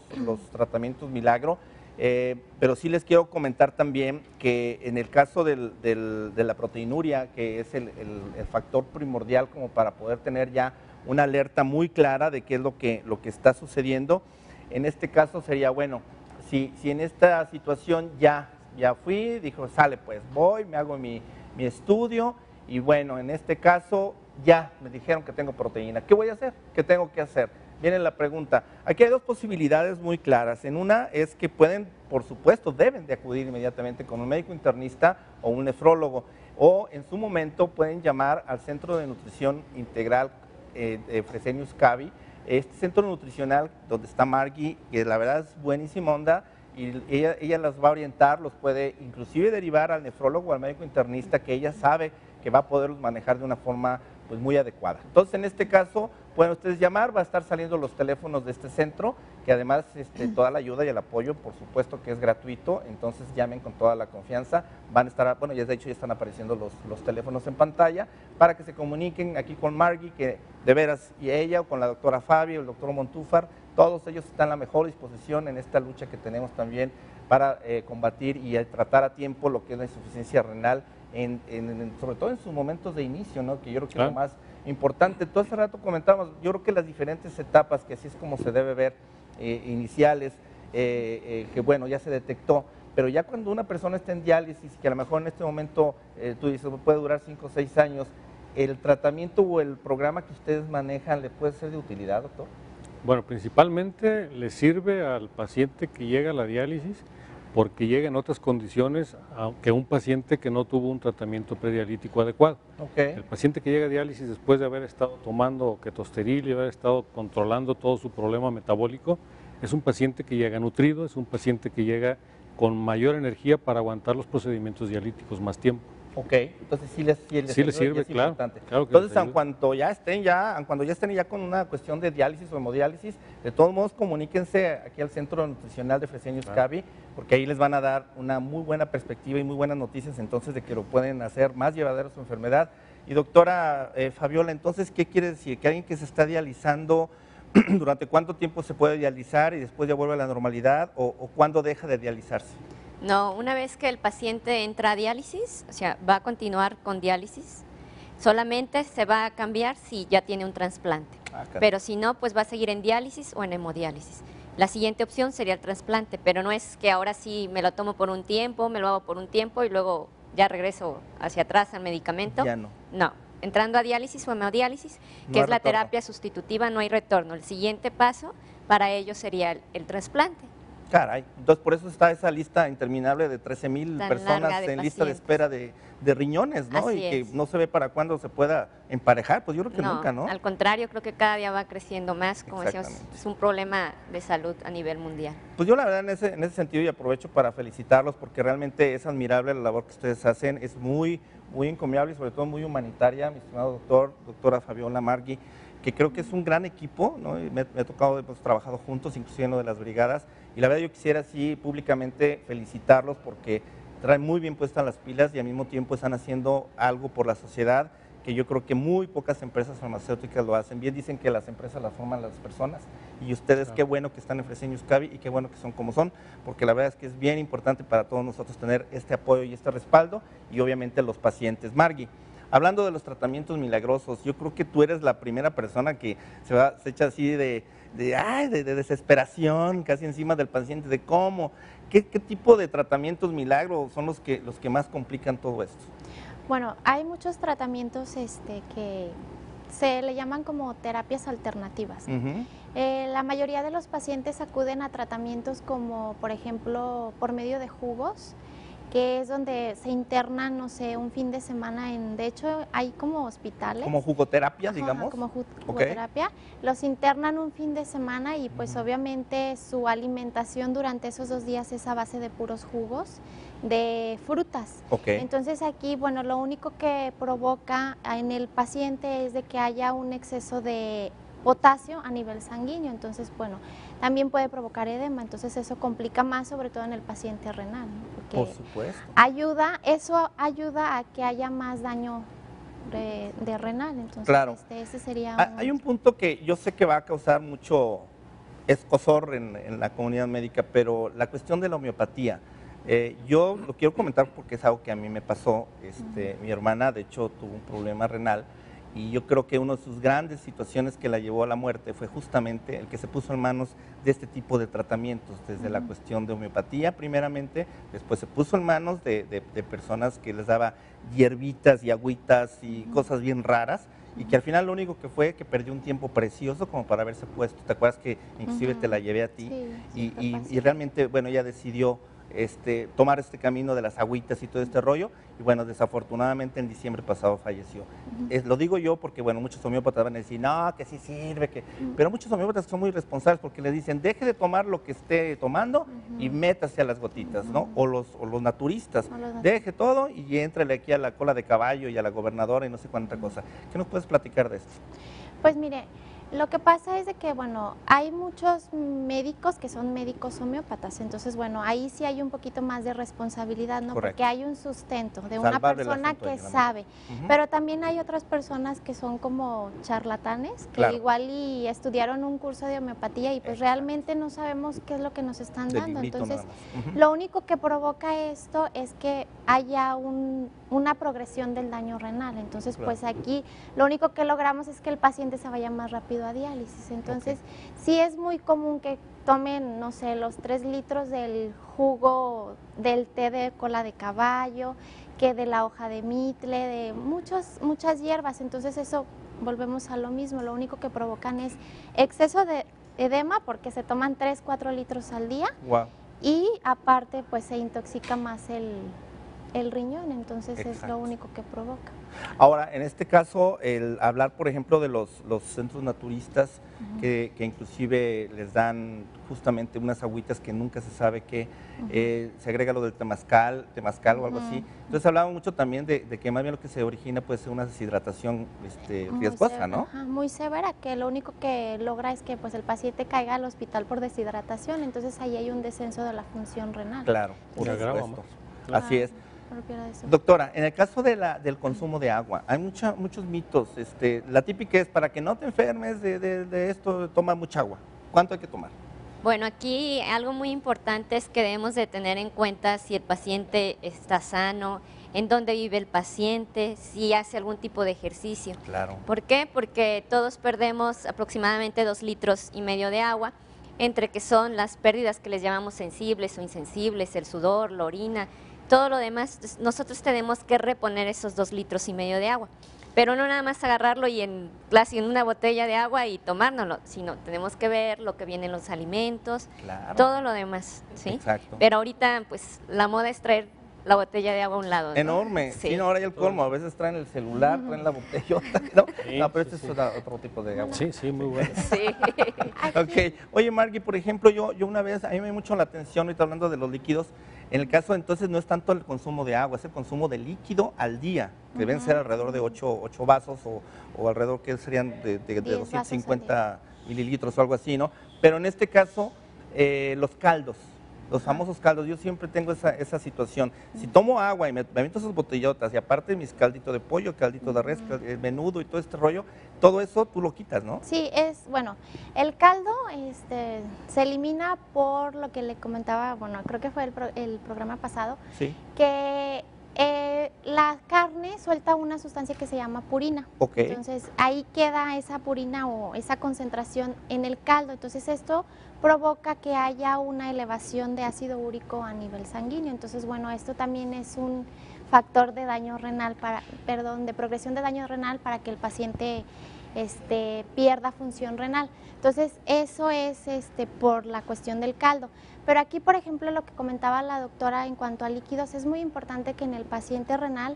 tratamientos milagro, pero sí les quiero comentar también que en el caso de la proteinuria, que es el factor primordial como para poder tener ya una alerta muy clara de qué es lo que está sucediendo, en este caso sería, bueno, si en esta situación ya fui, dijo, sale pues, voy, me hago mi estudio y bueno, en este caso ya me dijeron que tengo proteína, ¿qué voy a hacer? ¿Qué tengo que hacer? Viene la pregunta. Aquí hay dos posibilidades muy claras. En una es que pueden, por supuesto, deben de acudir inmediatamente con un médico internista o un nefrólogo, o en su momento pueden llamar al Centro de Nutrición Integral Fresenius Kabi, este centro nutricional donde está Margie, que la verdad es buenísima onda, y ella las va a orientar, los puede inclusive derivar al nefrólogo o al médico internista, que ella sabe que va a poderlos manejar de una forma pues muy adecuada. Entonces, en este caso, pueden ustedes llamar, va a estar saliendo los teléfonos de este centro, que además toda la ayuda y el apoyo, por supuesto que es gratuito, entonces llamen con toda la confianza, van a estar, bueno, ya de hecho ya están apareciendo los teléfonos en pantalla, para que se comuniquen aquí con Margie, que de veras, y ella, o con la doctora Fabi, o el doctor Montúfar, todos ellos están a la mejor disposición en esta lucha que tenemos también para combatir y tratar a tiempo lo que es la insuficiencia renal, sobre todo en sus momentos de inicio, ¿no? Que yo creo que es lo más importante. Tú hace rato comentábamos, yo creo que las diferentes etapas, que así es como se debe ver, iniciales, que bueno, ya se detectó, pero ya cuando una persona está en diálisis, que a lo mejor en este momento, tú dices, puede durar 5 o 6 años, ¿el tratamiento o el programa que ustedes manejan le puede ser de utilidad, doctor? Bueno, principalmente le sirve al paciente que llega a la diálisis porque llega en otras condiciones que un paciente que no tuvo un tratamiento predialítico adecuado. El paciente que llega a diálisis después de haber estado tomando ketosteril y haber estado controlando todo su problema metabólico, es un paciente que llega nutrido, es un paciente que llega con mayor energía para aguantar los procedimientos dialíticos más tiempo. Ok, entonces sí les sirve, claro, claro que entonces, cuando ya estén ya con una cuestión de diálisis o hemodiálisis, de todos modos comuníquense aquí al Centro Nutricional de Fresenius Kabi, porque ahí les van a dar una muy buena perspectiva y muy buenas noticias entonces de que lo pueden hacer más llevadero su enfermedad. Y doctora Fabiola, entonces, ¿qué quiere decir? Que alguien que se está dializando, ¿durante cuánto tiempo se puede dializar y después ya vuelve a la normalidad o cuándo deja de dializarse? No, una vez que el paciente entra a diálisis, o sea, va a continuar con diálisis, solamente se va a cambiar si ya tiene un trasplante, pero si no, pues va a seguir en diálisis o en hemodiálisis. La siguiente opción sería el trasplante, pero no es que ahora sí me lo tomo por un tiempo, me lo hago por un tiempo y luego ya regreso hacia atrás al medicamento. Ya no. No, entrando a diálisis o hemodiálisis, que es la terapia sustitutiva, no hay retorno. El siguiente paso para ello sería el trasplante. Caray, entonces por eso está esa lista interminable de 13,000 personas en lista de espera de riñones, ¿no? Así y que es. no se ve para cuándo se pueda emparejar, pues yo creo que nunca, ¿no? Al contrario, creo que cada día va creciendo más, como decíamos, es un problema de salud a nivel mundial. Pues yo la verdad en ese sentido y aprovecho para felicitarlos porque realmente es admirable la labor que ustedes hacen, es muy encomiable y sobre todo muy humanitaria, mi estimado doctora Fabiola Margui, que creo que es un gran equipo, ¿no? Me ha tocado, hemos trabajado juntos, inclusive en lo de las brigadas, y la verdad yo quisiera así públicamente felicitarlos porque traen muy bien puestas las pilas y al mismo tiempo están haciendo algo por la sociedad que yo creo que muy pocas empresas farmacéuticas lo hacen. Bien dicen que las empresas las forman las personas y ustedes qué bueno que están en Fresenius Kabi y qué bueno que son como son, porque la verdad es que es bien importante para todos nosotros tener este apoyo y este respaldo y obviamente los pacientes. Margui, hablando de los tratamientos milagrosos, yo creo que tú eres la primera persona que se echa así de desesperación casi encima del paciente, de cómo, qué tipo de tratamientos milagros son los que más complican todo esto. Bueno, hay muchos tratamientos que se le llaman como terapias alternativas. La mayoría de los pacientes acuden a tratamientos como, por ejemplo, por medio de jugos, que es donde se internan, no sé, un fin de semana de hecho hay como hospitales. Como jugoterapia, digamos. Como jugoterapia. Los internan un fin de semana y pues obviamente su alimentación durante esos 2 días es a base de puros jugos de frutas. Entonces aquí, bueno, lo único que provoca en el paciente es de que haya un exceso de potasio a nivel sanguíneo, entonces, bueno, también puede provocar edema, entonces eso complica más, sobre todo en el paciente renal, ¿no? Porque por supuesto. Eso ayuda a que haya más daño de renal, entonces claro. Ese sería... Hay un punto que yo sé que va a causar mucho escozor en la comunidad médica, pero la cuestión de la homeopatía, yo lo quiero comentar porque es algo que a mí me pasó, mi hermana de hecho tuvo un problema renal, y yo creo que una de sus grandes situaciones que la llevó a la muerte fue justamente el que se puso en manos de este tipo de tratamientos, desde la cuestión de homeopatía primeramente, después se puso en manos de personas que les daba hierbitas y agüitas y cosas bien raras, y que al final lo único que fue que perdió un tiempo precioso como para haberse puesto. ¿Te acuerdas que inclusive te la llevé a ti? Sí, y realmente, bueno, ella decidió tomar este camino de las agüitas y todo este rollo, y bueno, desafortunadamente en diciembre pasado falleció. Lo digo yo porque, bueno, muchos homeópatas van a decir, no, que sí sirve, pero muchos homeópatas son muy responsables porque le dicen, deje de tomar lo que esté tomando y métase a las gotitas, ¿no? O los naturistas, deje todo y éntrale aquí a la cola de caballo y a la gobernadora y no sé cuánta cosa. ¿Qué nos puedes platicar de esto? Pues mire, lo que pasa es de que, bueno, hay muchos médicos que son médicos homeópatas, entonces, bueno, ahí sí hay un poquito más de responsabilidad, ¿no? Correcto. Porque hay un sustento de una persona que sabe, pero también hay otras personas que son como charlatanes, que igual y estudiaron un curso de homeopatía y pues realmente no sabemos qué es lo que nos están dando, entonces, lo único que provoca esto es que haya una progresión del daño renal. Entonces, Claro. pues aquí lo único que logramos es que el paciente se vaya más rápido a diálisis. Entonces, sí es muy común que tomen, no sé, los 3 litros del jugo del té de cola de caballo, que de la hoja de mitle, de muchas hierbas. Entonces, eso volvemos a lo mismo. Lo único que provocan es exceso de edema porque se toman 3, 4 litros al día. Wow. Y aparte, pues se intoxica más el riñón, entonces es Exacto. lo único que provoca. Ahora, en este caso, el hablar, por ejemplo, de los centros naturistas, que inclusive les dan justamente unas agüitas que nunca se sabe qué, se agrega lo del temazcal o algo así. Entonces hablaba mucho también de que más bien lo que se origina puede ser una deshidratación Muy riesgosa, severa, ¿no? ajá, muy severa, que lo único que logra es que pues el paciente caiga al hospital por deshidratación, entonces ahí hay un descenso de la función renal. Claro, por Se agrava supuesto. más. Así es. Propia de eso. Doctora, en el caso del consumo de agua, hay muchos mitos. La típica es, para que no te enfermes de esto, toma mucha agua. ¿Cuánto hay que tomar? Bueno, aquí algo muy importante es que debemos de tener en cuenta si el paciente está sano, en dónde vive el paciente, si hace algún tipo de ejercicio. Claro. ¿Por qué? Porque todos perdemos aproximadamente 2,5 litros de agua, entre que son las pérdidas que les llamamos sensibles o insensibles, el sudor, la orina, todo lo demás. Nosotros tenemos que reponer esos 2,5 litros de agua. Pero no nada más agarrarlo y en una botella de agua y tomárnoslo, sino tenemos que ver lo que viene en los alimentos, Claro. todo lo demás, ¿sí? Exacto. Pero ahorita, pues, la moda es traer la botella de agua a un lado, ¿no? Enorme. Sí. Sí, no, ahora hay el colmo. A veces traen el celular, traen la botellota, ¿no? Sí, No, pero sí, este sí. es otro tipo de agua. Sí, sí, muy bueno. Sí. Ok. Oye, Margui, por ejemplo, yo una vez, a mí me dio mucho la atención, ahorita hablando de los líquidos, en el caso entonces no es tanto el consumo de agua, es el consumo de líquido al día, que deben ser alrededor de 8 vasos o alrededor que serían de 10 vasos 250 mililitros o algo así, ¿no? Pero en este caso, los caldos. Los famosos caldos, yo siempre tengo esa situación. Si tomo agua y me aviento esas botellotas y aparte mis calditos de pollo, caldito de res, menudo y todo este rollo, todo eso tú lo quitas, ¿no? Sí, bueno, el caldo se elimina por lo que le comentaba, bueno, creo que fue el programa pasado, Sí. que la carne suelta una sustancia que se llama purina. Ok. Entonces ahí queda esa purina o esa concentración en el caldo. Entonces esto provoca que haya una elevación de ácido úrico a nivel sanguíneo. Entonces, bueno, esto también es un factor de daño renal de progresión de daño renal para que el paciente pierda función renal. Entonces, eso es por la cuestión del caldo. Pero aquí, por ejemplo, lo que comentaba la doctora en cuanto a líquidos, es muy importante que en el paciente renal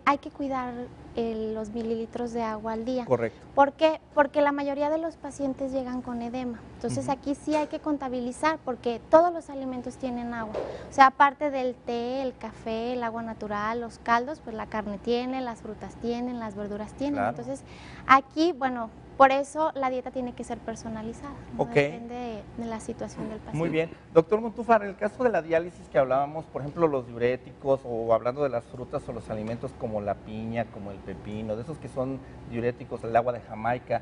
hay que cuidar los mililitros de agua al día. Correcto. ¿Por qué? Porque la mayoría de los pacientes llegan con edema. Entonces aquí sí hay que contabilizar porque todos los alimentos tienen agua. O sea, aparte del té, el café, el agua natural, los caldos, pues la carne tiene, las frutas tienen, las verduras tienen. Claro. Entonces aquí, bueno, por eso la dieta tiene que ser personalizada. No Ok. depende de la situación del paciente. Muy bien. Doctor Montúfar, en el caso de la diálisis que hablábamos, por ejemplo, los diuréticos o hablando de las frutas o los alimentos como la piña, como el pepino, de esos que son diuréticos, el agua de Jamaica,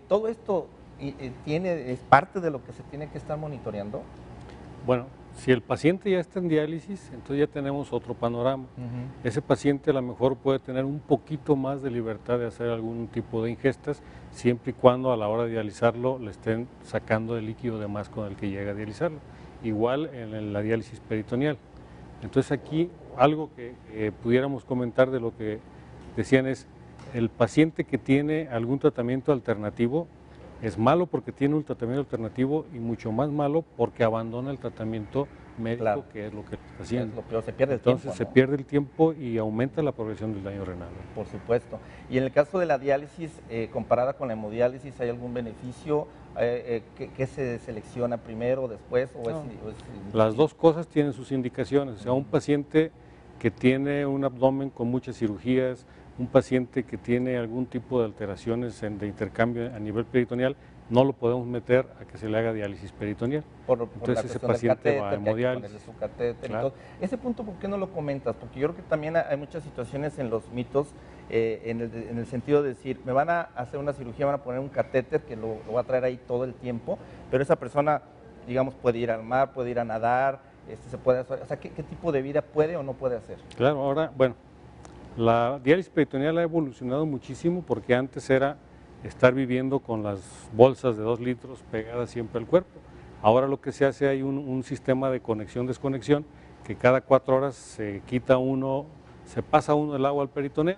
¿todo esto es parte de lo que se tiene que estar monitoreando? Bueno, si el paciente ya está en diálisis, entonces ya tenemos otro panorama. Ese paciente a lo mejor puede tener un poquito más de libertad de hacer algún tipo de ingestas, siempre y cuando a la hora de dializarlo le estén sacando el líquido de más con el que llega a dializarlo. Igual en la diálisis peritoneal. Entonces aquí algo que pudiéramos comentar de lo que decían es, el paciente que tiene algún tratamiento alternativo, es malo porque tiene un tratamiento alternativo y mucho más malo porque abandona el tratamiento médico, Claro. que es lo que está Es haciendo. lo peor, se pierde el Entonces tiempo, se ¿no? pierde el tiempo y aumenta la progresión del daño renal. Por supuesto. Y en el caso de la diálisis, comparada con la hemodiálisis, ¿hay algún beneficio? ¿Qué se selecciona primero, después? No. Las dos cosas tienen sus indicaciones. O sea, un paciente que tiene un abdomen con muchas cirugías, un paciente que tiene algún tipo de alteraciones de intercambio a nivel peritoneal, no lo podemos meter a que se le haga diálisis peritoneal. Entonces ese paciente va a hemodiálisis. Su catéter y Claro. todo. Ese punto, ¿por qué no lo comentas? Porque yo creo que también hay muchas situaciones en los mitos, en el sentido de decir, me van a hacer una cirugía, van a poner un catéter que lo va a traer ahí todo el tiempo, pero esa persona, digamos, puede ir al mar, puede ir a nadar, se puede hacer, o sea, ¿qué tipo de vida puede o no puede hacer? Claro, ahora, bueno, la diálisis peritoneal ha evolucionado muchísimo porque antes era estar viviendo con las bolsas de 2 litros pegadas siempre al cuerpo. Ahora lo que se hace, hay un sistema de conexión-desconexión, que cada 4 horas se quita uno, se pasa uno el agua al peritoneo,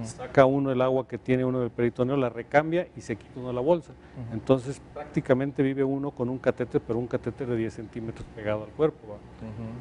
saca uno el agua que tiene uno del peritoneo, la recambia y se quita uno la bolsa. Entonces prácticamente vive uno con un catéter, pero un catéter de 10 centímetros pegado al cuerpo.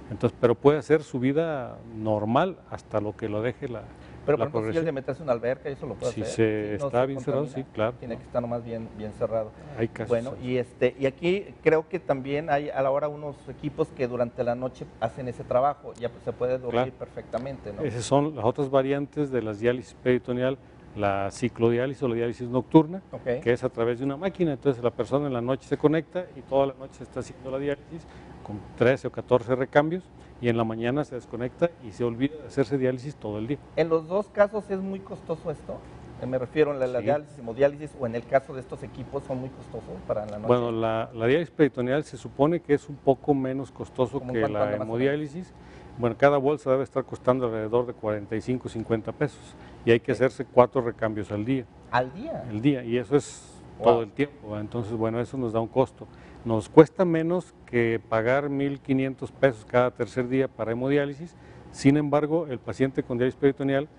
Entonces, pero puede hacer su vida normal hasta lo que lo deje la Pero por la ejemplo, si el de meterse en una alberca, eso lo puede si hacer. se no está se bien cerrado, contamina, sí, claro. Tiene que estar nomás bien cerrado. Hay casos. Bueno, y aquí creo que también hay a la hora unos equipos que durante la noche hacen ese trabajo, ya se puede dormir perfectamente, ¿no? Esas son las otras variantes de las diálisis peritoneal, la ciclodiálisis o la diálisis nocturna, que es a través de una máquina. Entonces la persona en la noche se conecta y toda la noche se está haciendo la diálisis con 13 o 14 recambios, y en la mañana se desconecta y se olvida de hacerse diálisis todo el día. ¿En los dos casos es muy costoso esto? Me refiero a la diálisis, hemodiálisis, o en el caso de estos equipos son muy costosos para la noche. Bueno, la diálisis peritoneal se supone que es un poco menos costoso que la hemodiálisis. Bueno, cada bolsa debe estar costando alrededor de 45, 50 pesos, y hay que hacerse 4 recambios al día. ¿Al día? El día, y eso es todo el tiempo. Entonces, bueno, eso nos da un costo. Nos cuesta menos que pagar 1.500 pesos cada tercer día para hemodiálisis. Sin embargo, el paciente con diálisis peritoneal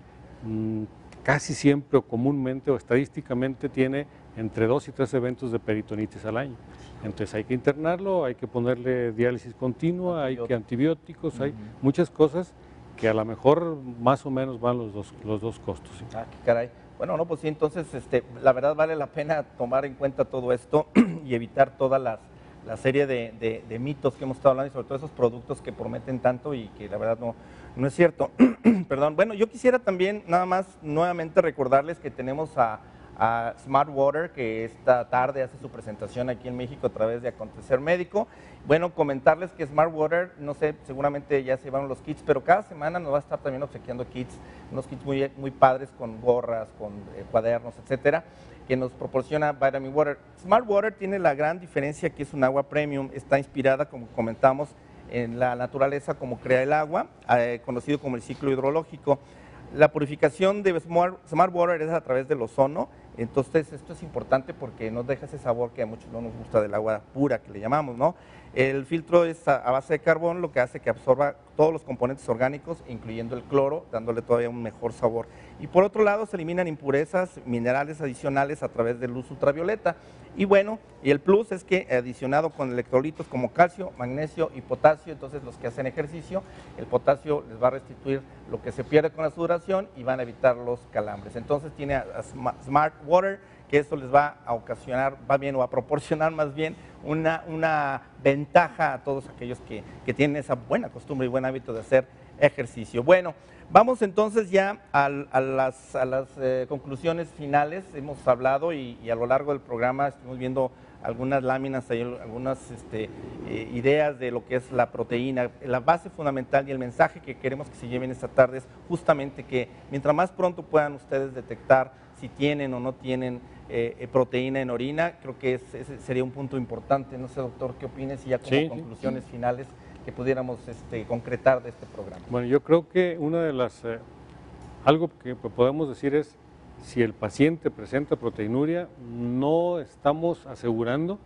casi siempre o comúnmente o estadísticamente tiene entre 2 y 3 eventos de peritonitis al año. Entonces hay que internarlo, hay que ponerle diálisis continua, hay que antibióticos, hay muchas cosas que a lo mejor más o menos van los dos costos. ¿Sí? Ah, qué caray. Bueno, no, pues sí, entonces la verdad vale la pena tomar en cuenta todo esto y evitar toda la serie de mitos que hemos estado hablando, y sobre todo esos productos que prometen tanto y que la verdad no es cierto. Perdón. Bueno, yo quisiera también nada más nuevamente recordarles que tenemos a Smart Water, que esta tarde hace su presentación aquí en México a través de Acontecer Médico. Bueno, comentarles que Smart Water, no sé, seguramente ya se llevaron los kits, pero cada semana nos va a estar también obsequiando kits, unos kits muy padres con gorras, con cuadernos, etcétera, que nos proporciona Vitamin Water. Smart Water tiene la gran diferencia que es un agua premium, está inspirada, como comentamos, en la naturaleza como crea el agua, conocido como el ciclo hidrológico. La purificación de Smart Water es a través del ozono, entonces esto es importante porque nos deja ese sabor que a muchos no nos gusta del agua pura, que le llamamos, ¿no? El filtro es a base de carbón, lo que hace que absorba todos los componentes orgánicos, incluyendo el cloro, dándole todavía un mejor sabor. Y por otro lado, se eliminan impurezas, minerales adicionales a través de luz ultravioleta. Y bueno, y el plus es que adicionado con electrolitos como calcio, magnesio y potasio, entonces los que hacen ejercicio, el potasio les va a restituir lo que se pierde con la sudoración y van a evitar los calambres. Entonces tiene a Smart Water, que eso les va a ocasionar, o a proporcionar más bien una ventaja a todos aquellos que tienen esa buena costumbre y buen hábito de hacer ejercicio. Bueno, vamos entonces ya a las conclusiones finales. Hemos hablado y a lo largo del programa estuvimos viendo algunas láminas, algunas ideas de lo que es la proteína. La base fundamental y el mensaje que queremos que se lleven esta tarde es justamente que mientras más pronto puedan ustedes detectar si tienen o no tienen proteína en orina, creo que ese sería un punto importante. No sé, doctor, ¿qué opinas? Y ya como conclusiones finales que pudiéramos concretar de este programa. Bueno, yo creo que una de las, algo que podemos decir es, si el paciente presenta proteinuria, no estamos asegurando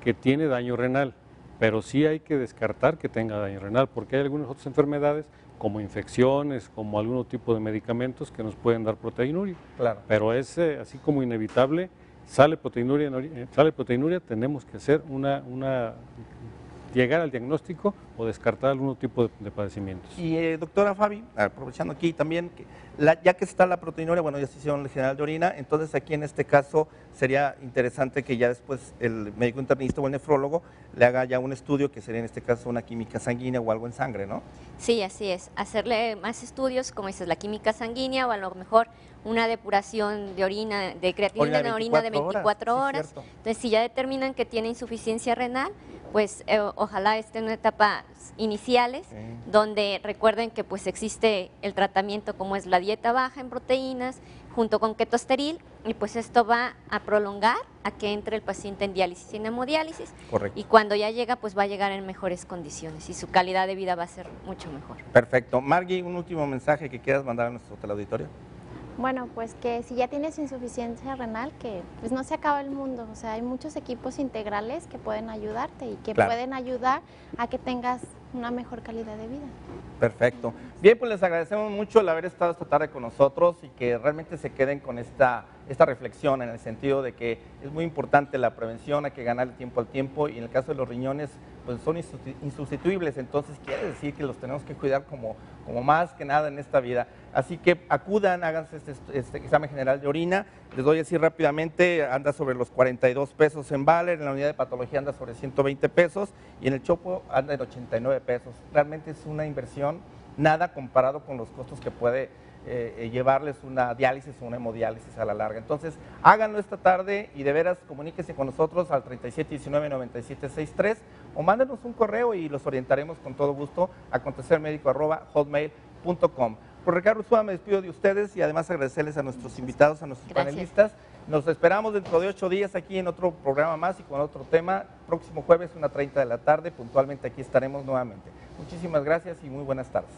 que tiene daño renal, pero sí hay que descartar que tenga daño renal, porque hay algunas otras enfermedades, como infecciones, como algún tipo de medicamentos que nos pueden dar proteinuria. Claro. Pero es así como inevitable, sale proteinuria, tenemos que hacer llegar al diagnóstico o descartar algún tipo de padecimientos. Y doctora Fabi, aprovechando aquí también, ya que está la proteinuria, bueno, ya se hicieron el general de orina, entonces aquí en este caso sería interesante que ya después el médico internista o el nefrólogo le haga ya un estudio, que sería en este caso una química sanguínea o algo en sangre, ¿no? Sí, así es, hacerle más estudios, como dices, la química sanguínea, o a lo mejor una depuración de orina, de creatinina en orina de 24 horas. Sí, entonces, si ya determinan que tiene insuficiencia renal, pues ojalá esté en etapas iniciales, donde recuerden que pues existe el tratamiento como es la dieta baja en proteínas, junto con ketosteril, y pues esto va a prolongar a que entre el paciente en diálisis y en hemodiálisis. Correcto. Y cuando ya llega, pues va a llegar en mejores condiciones y su calidad de vida va a ser mucho mejor. Perfecto. Margui, un último mensaje que quieras mandar a nuestro teleauditorio. Bueno, pues que si ya tienes insuficiencia renal, que pues no se acaba el mundo, o sea, hay muchos equipos integrales que pueden ayudarte y que pueden ayudar a que tengas una mejor calidad de vida. Perfecto. Bien, pues les agradecemos mucho el haber estado esta tarde con nosotros y que realmente se queden con esta reflexión en el sentido de que es muy importante la prevención, hay que ganar el tiempo al tiempo y en el caso de los riñones pues son insustituibles, entonces quiere decir que los tenemos que cuidar como más que nada en esta vida. Así que acudan, háganse este examen general de orina, les doy a decir rápidamente, anda sobre los 42 pesos en Baller, en la unidad de patología anda sobre 120 pesos y en el Chopo anda en 89 pesos. Realmente es una inversión nada comparado con los costos que puede llevarles una diálisis o una hemodiálisis a la larga. Entonces, háganlo esta tarde y de veras comuníquense con nosotros al 3719-9763 o mándenos un correo y los orientaremos con todo gusto a acontecermedico@hotmail.com. Por Ricardo Ursúa me despido de ustedes y además agradecerles a nuestros invitados, a nuestros panelistas. Nos esperamos dentro de 8 días aquí en otro programa más y con otro tema. Próximo jueves, 1:30 de la tarde, puntualmente aquí estaremos nuevamente. Muchísimas gracias y muy buenas tardes.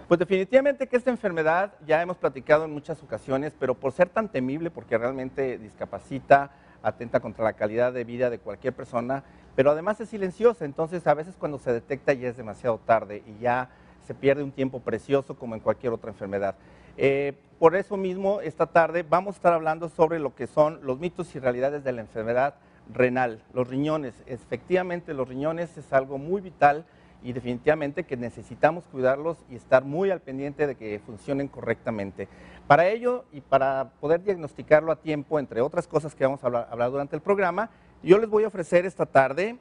Pues definitivamente que esta enfermedad ya hemos platicado en muchas ocasiones, pero por ser tan temible, porque realmente discapacita, atenta contra la calidad de vida de cualquier persona, pero además es silenciosa, entonces a veces cuando se detecta ya es demasiado tarde y ya se pierde un tiempo precioso como en cualquier otra enfermedad. Por eso mismo, esta tarde vamos a estar hablando sobre lo que son los mitos y realidades de la enfermedad renal, los riñones. Efectivamente, los riñones es algo muy vital y definitivamente que necesitamos cuidarlos y estar muy al pendiente de que funcionen correctamente. Para ello y para poder diagnosticarlo a tiempo, entre otras cosas que vamos a hablar durante el programa, yo les voy a ofrecer esta tarde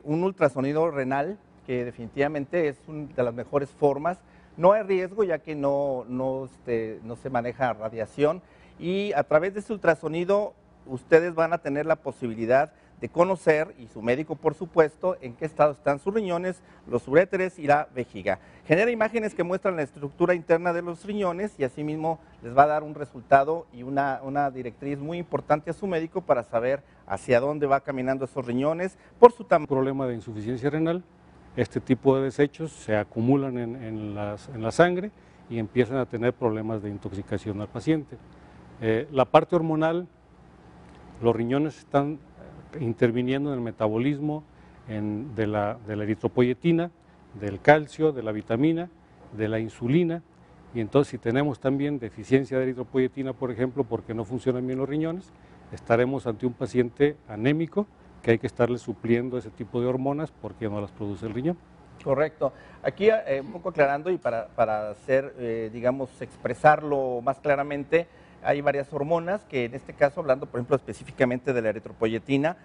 un ultrasonido renal que definitivamente es una de las mejores formas. No hay riesgo ya que no se maneja radiación y a través de este ultrasonido ustedes van a tener la posibilidad de conocer, y su médico por supuesto, en qué estado están sus riñones, los uréteres y la vejiga. Genera imágenes que muestran la estructura interna de los riñones y asimismo les va a dar un resultado y una directriz muy importante a su médico para saber hacia dónde va caminando esos riñones por su tamaño. Problema de insuficiencia renal, este tipo de desechos se acumulan en la sangre y empiezan a tener problemas de intoxicación al paciente. La parte hormonal, los riñones están interviniendo en el metabolismo de la eritropoyetina, del calcio, de la vitamina, de la insulina, y entonces si tenemos también deficiencia de eritropoyetina, por ejemplo, porque no funcionan bien los riñones, estaremos ante un paciente anémico que hay que estarle supliendo ese tipo de hormonas porque no las produce el riñón. Correcto. Aquí un poco aclarando y para hacer, digamos, expresarlo más claramente, hay varias hormonas que en este caso, hablando por ejemplo específicamente de la eritropoyetina,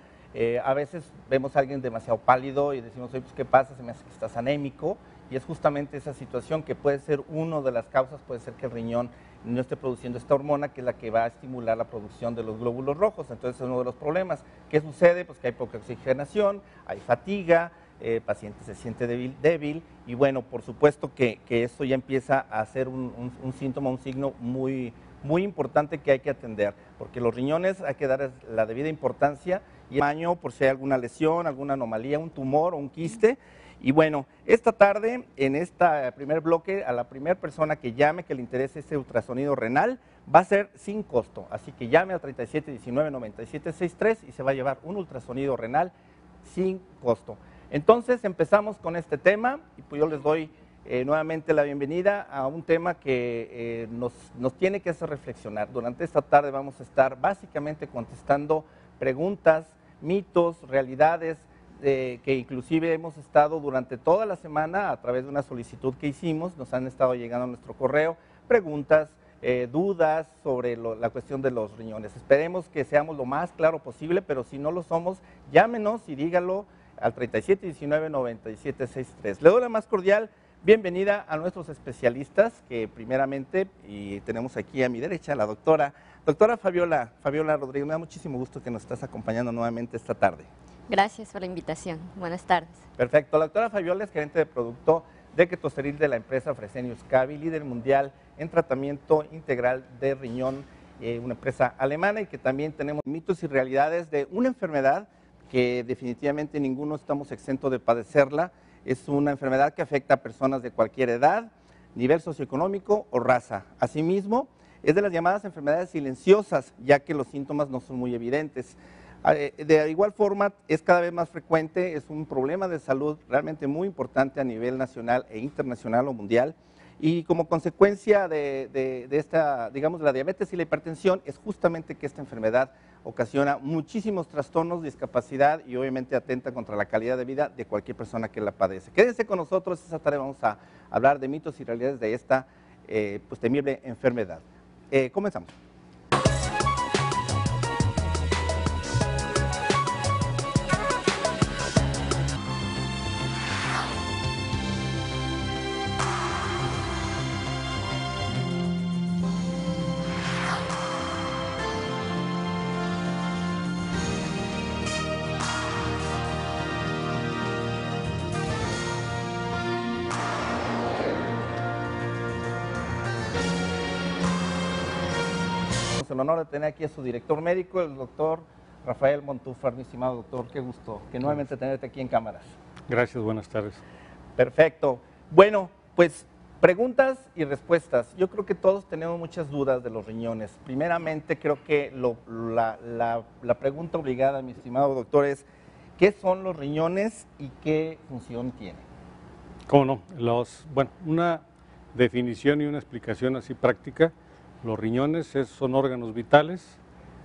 a veces vemos a alguien demasiado pálido y decimos, oye, pues ¿qué pasa? Se me hace que estás anémico, y es justamente esa situación que puede ser una de las causas, puede ser que el riñón no esté produciendo esta hormona que es la que va a estimular la producción de los glóbulos rojos, entonces es uno de los problemas. ¿Qué sucede? Pues que hay poca oxigenación, hay fatiga, el paciente se siente débil y bueno, por supuesto que esto ya empieza a ser un síntoma, un signo muy importante que hay que atender, porque los riñones hay que dar la debida importancia y el tamaño por si hay alguna lesión, alguna anomalía, un tumor o un quiste. Y bueno, esta tarde, en este primer bloque, a la primera persona que llame, que le interese este ultrasonido renal, va a ser sin costo. Así que llame al 3719-9763 y se va a llevar un ultrasonido renal sin costo. Entonces empezamos con este tema y pues yo les doy nuevamente la bienvenida a un tema que nos tiene que hacer reflexionar. Durante esta tarde vamos a estar básicamente contestando preguntas, mitos, realidades que inclusive hemos estado durante toda la semana a través de una solicitud que hicimos, nos han estado llegando a nuestro correo preguntas, dudas sobre la cuestión de los riñones. Esperemos que seamos lo más claro posible, pero si no lo somos, llámenos y dígalo al 3719-9763. Le doy la más cordial bienvenida a nuestros especialistas, que primeramente, y tenemos aquí a mi derecha la doctora Fabiola Rodríguez. Me da muchísimo gusto que nos estás acompañando nuevamente esta tarde. Gracias por la invitación. Buenas tardes. Perfecto. La doctora Fabiola es gerente de producto de Ketosteril de la empresa Fresenius Kabi, líder mundial en tratamiento integral de riñón, una empresa alemana, y que también tenemos mitos y realidades de una enfermedad que definitivamente ninguno estamos exentos de padecerla. Es una enfermedad que afecta a personas de cualquier edad, nivel socioeconómico o raza. Asimismo, es de las llamadas enfermedades silenciosas, ya que los síntomas no son muy evidentes. De igual forma, es cada vez más frecuente, es un problema de salud realmente muy importante a nivel nacional e internacional o mundial, y como consecuencia de esta, digamos, la diabetes y la hipertensión, es justamente que esta enfermedad ocasiona muchísimos trastornos, discapacidad y obviamente atenta contra la calidad de vida de cualquier persona que la padece. Quédense con nosotros, esta tarde vamos a hablar de mitos y realidades de esta pues, temible enfermedad. Comenzamos. El honor de tener aquí a su director médico, el doctor Rafael Montúfar. Mi estimado doctor, qué gusto que nuevamente tenerte aquí en cámaras. Gracias, buenas tardes. Perfecto. Bueno, pues preguntas y respuestas. Yo creo que todos tenemos muchas dudas de los riñones. Primeramente, creo que la pregunta obligada, mi estimado doctor, es ¿qué son los riñones y qué función tienen? ¿Cómo no? Bueno, una definición y una explicación así práctica. Los riñones son órganos vitales,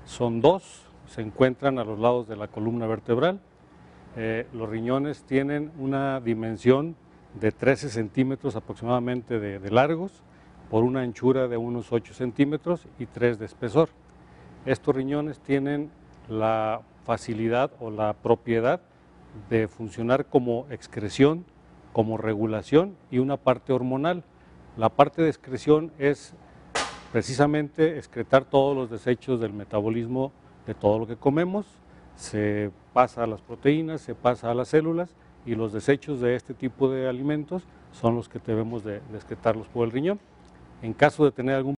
son dos, se encuentran a los lados de la columna vertebral. Los riñones tienen una dimensión de 13 centímetros aproximadamente de largos, por una anchura de unos 8 centímetros y 3 de espesor. Estos riñones tienen la facilidad o la propiedad de funcionar como excreción, como regulación y una parte hormonal. La parte de excreción es precisamente excretar todos los desechos del metabolismo de todo lo que comemos, se pasa a las proteínas, se pasa a las células, y los desechos de este tipo de alimentos son los que debemos de excretarlos por el riñón. En caso de tener algún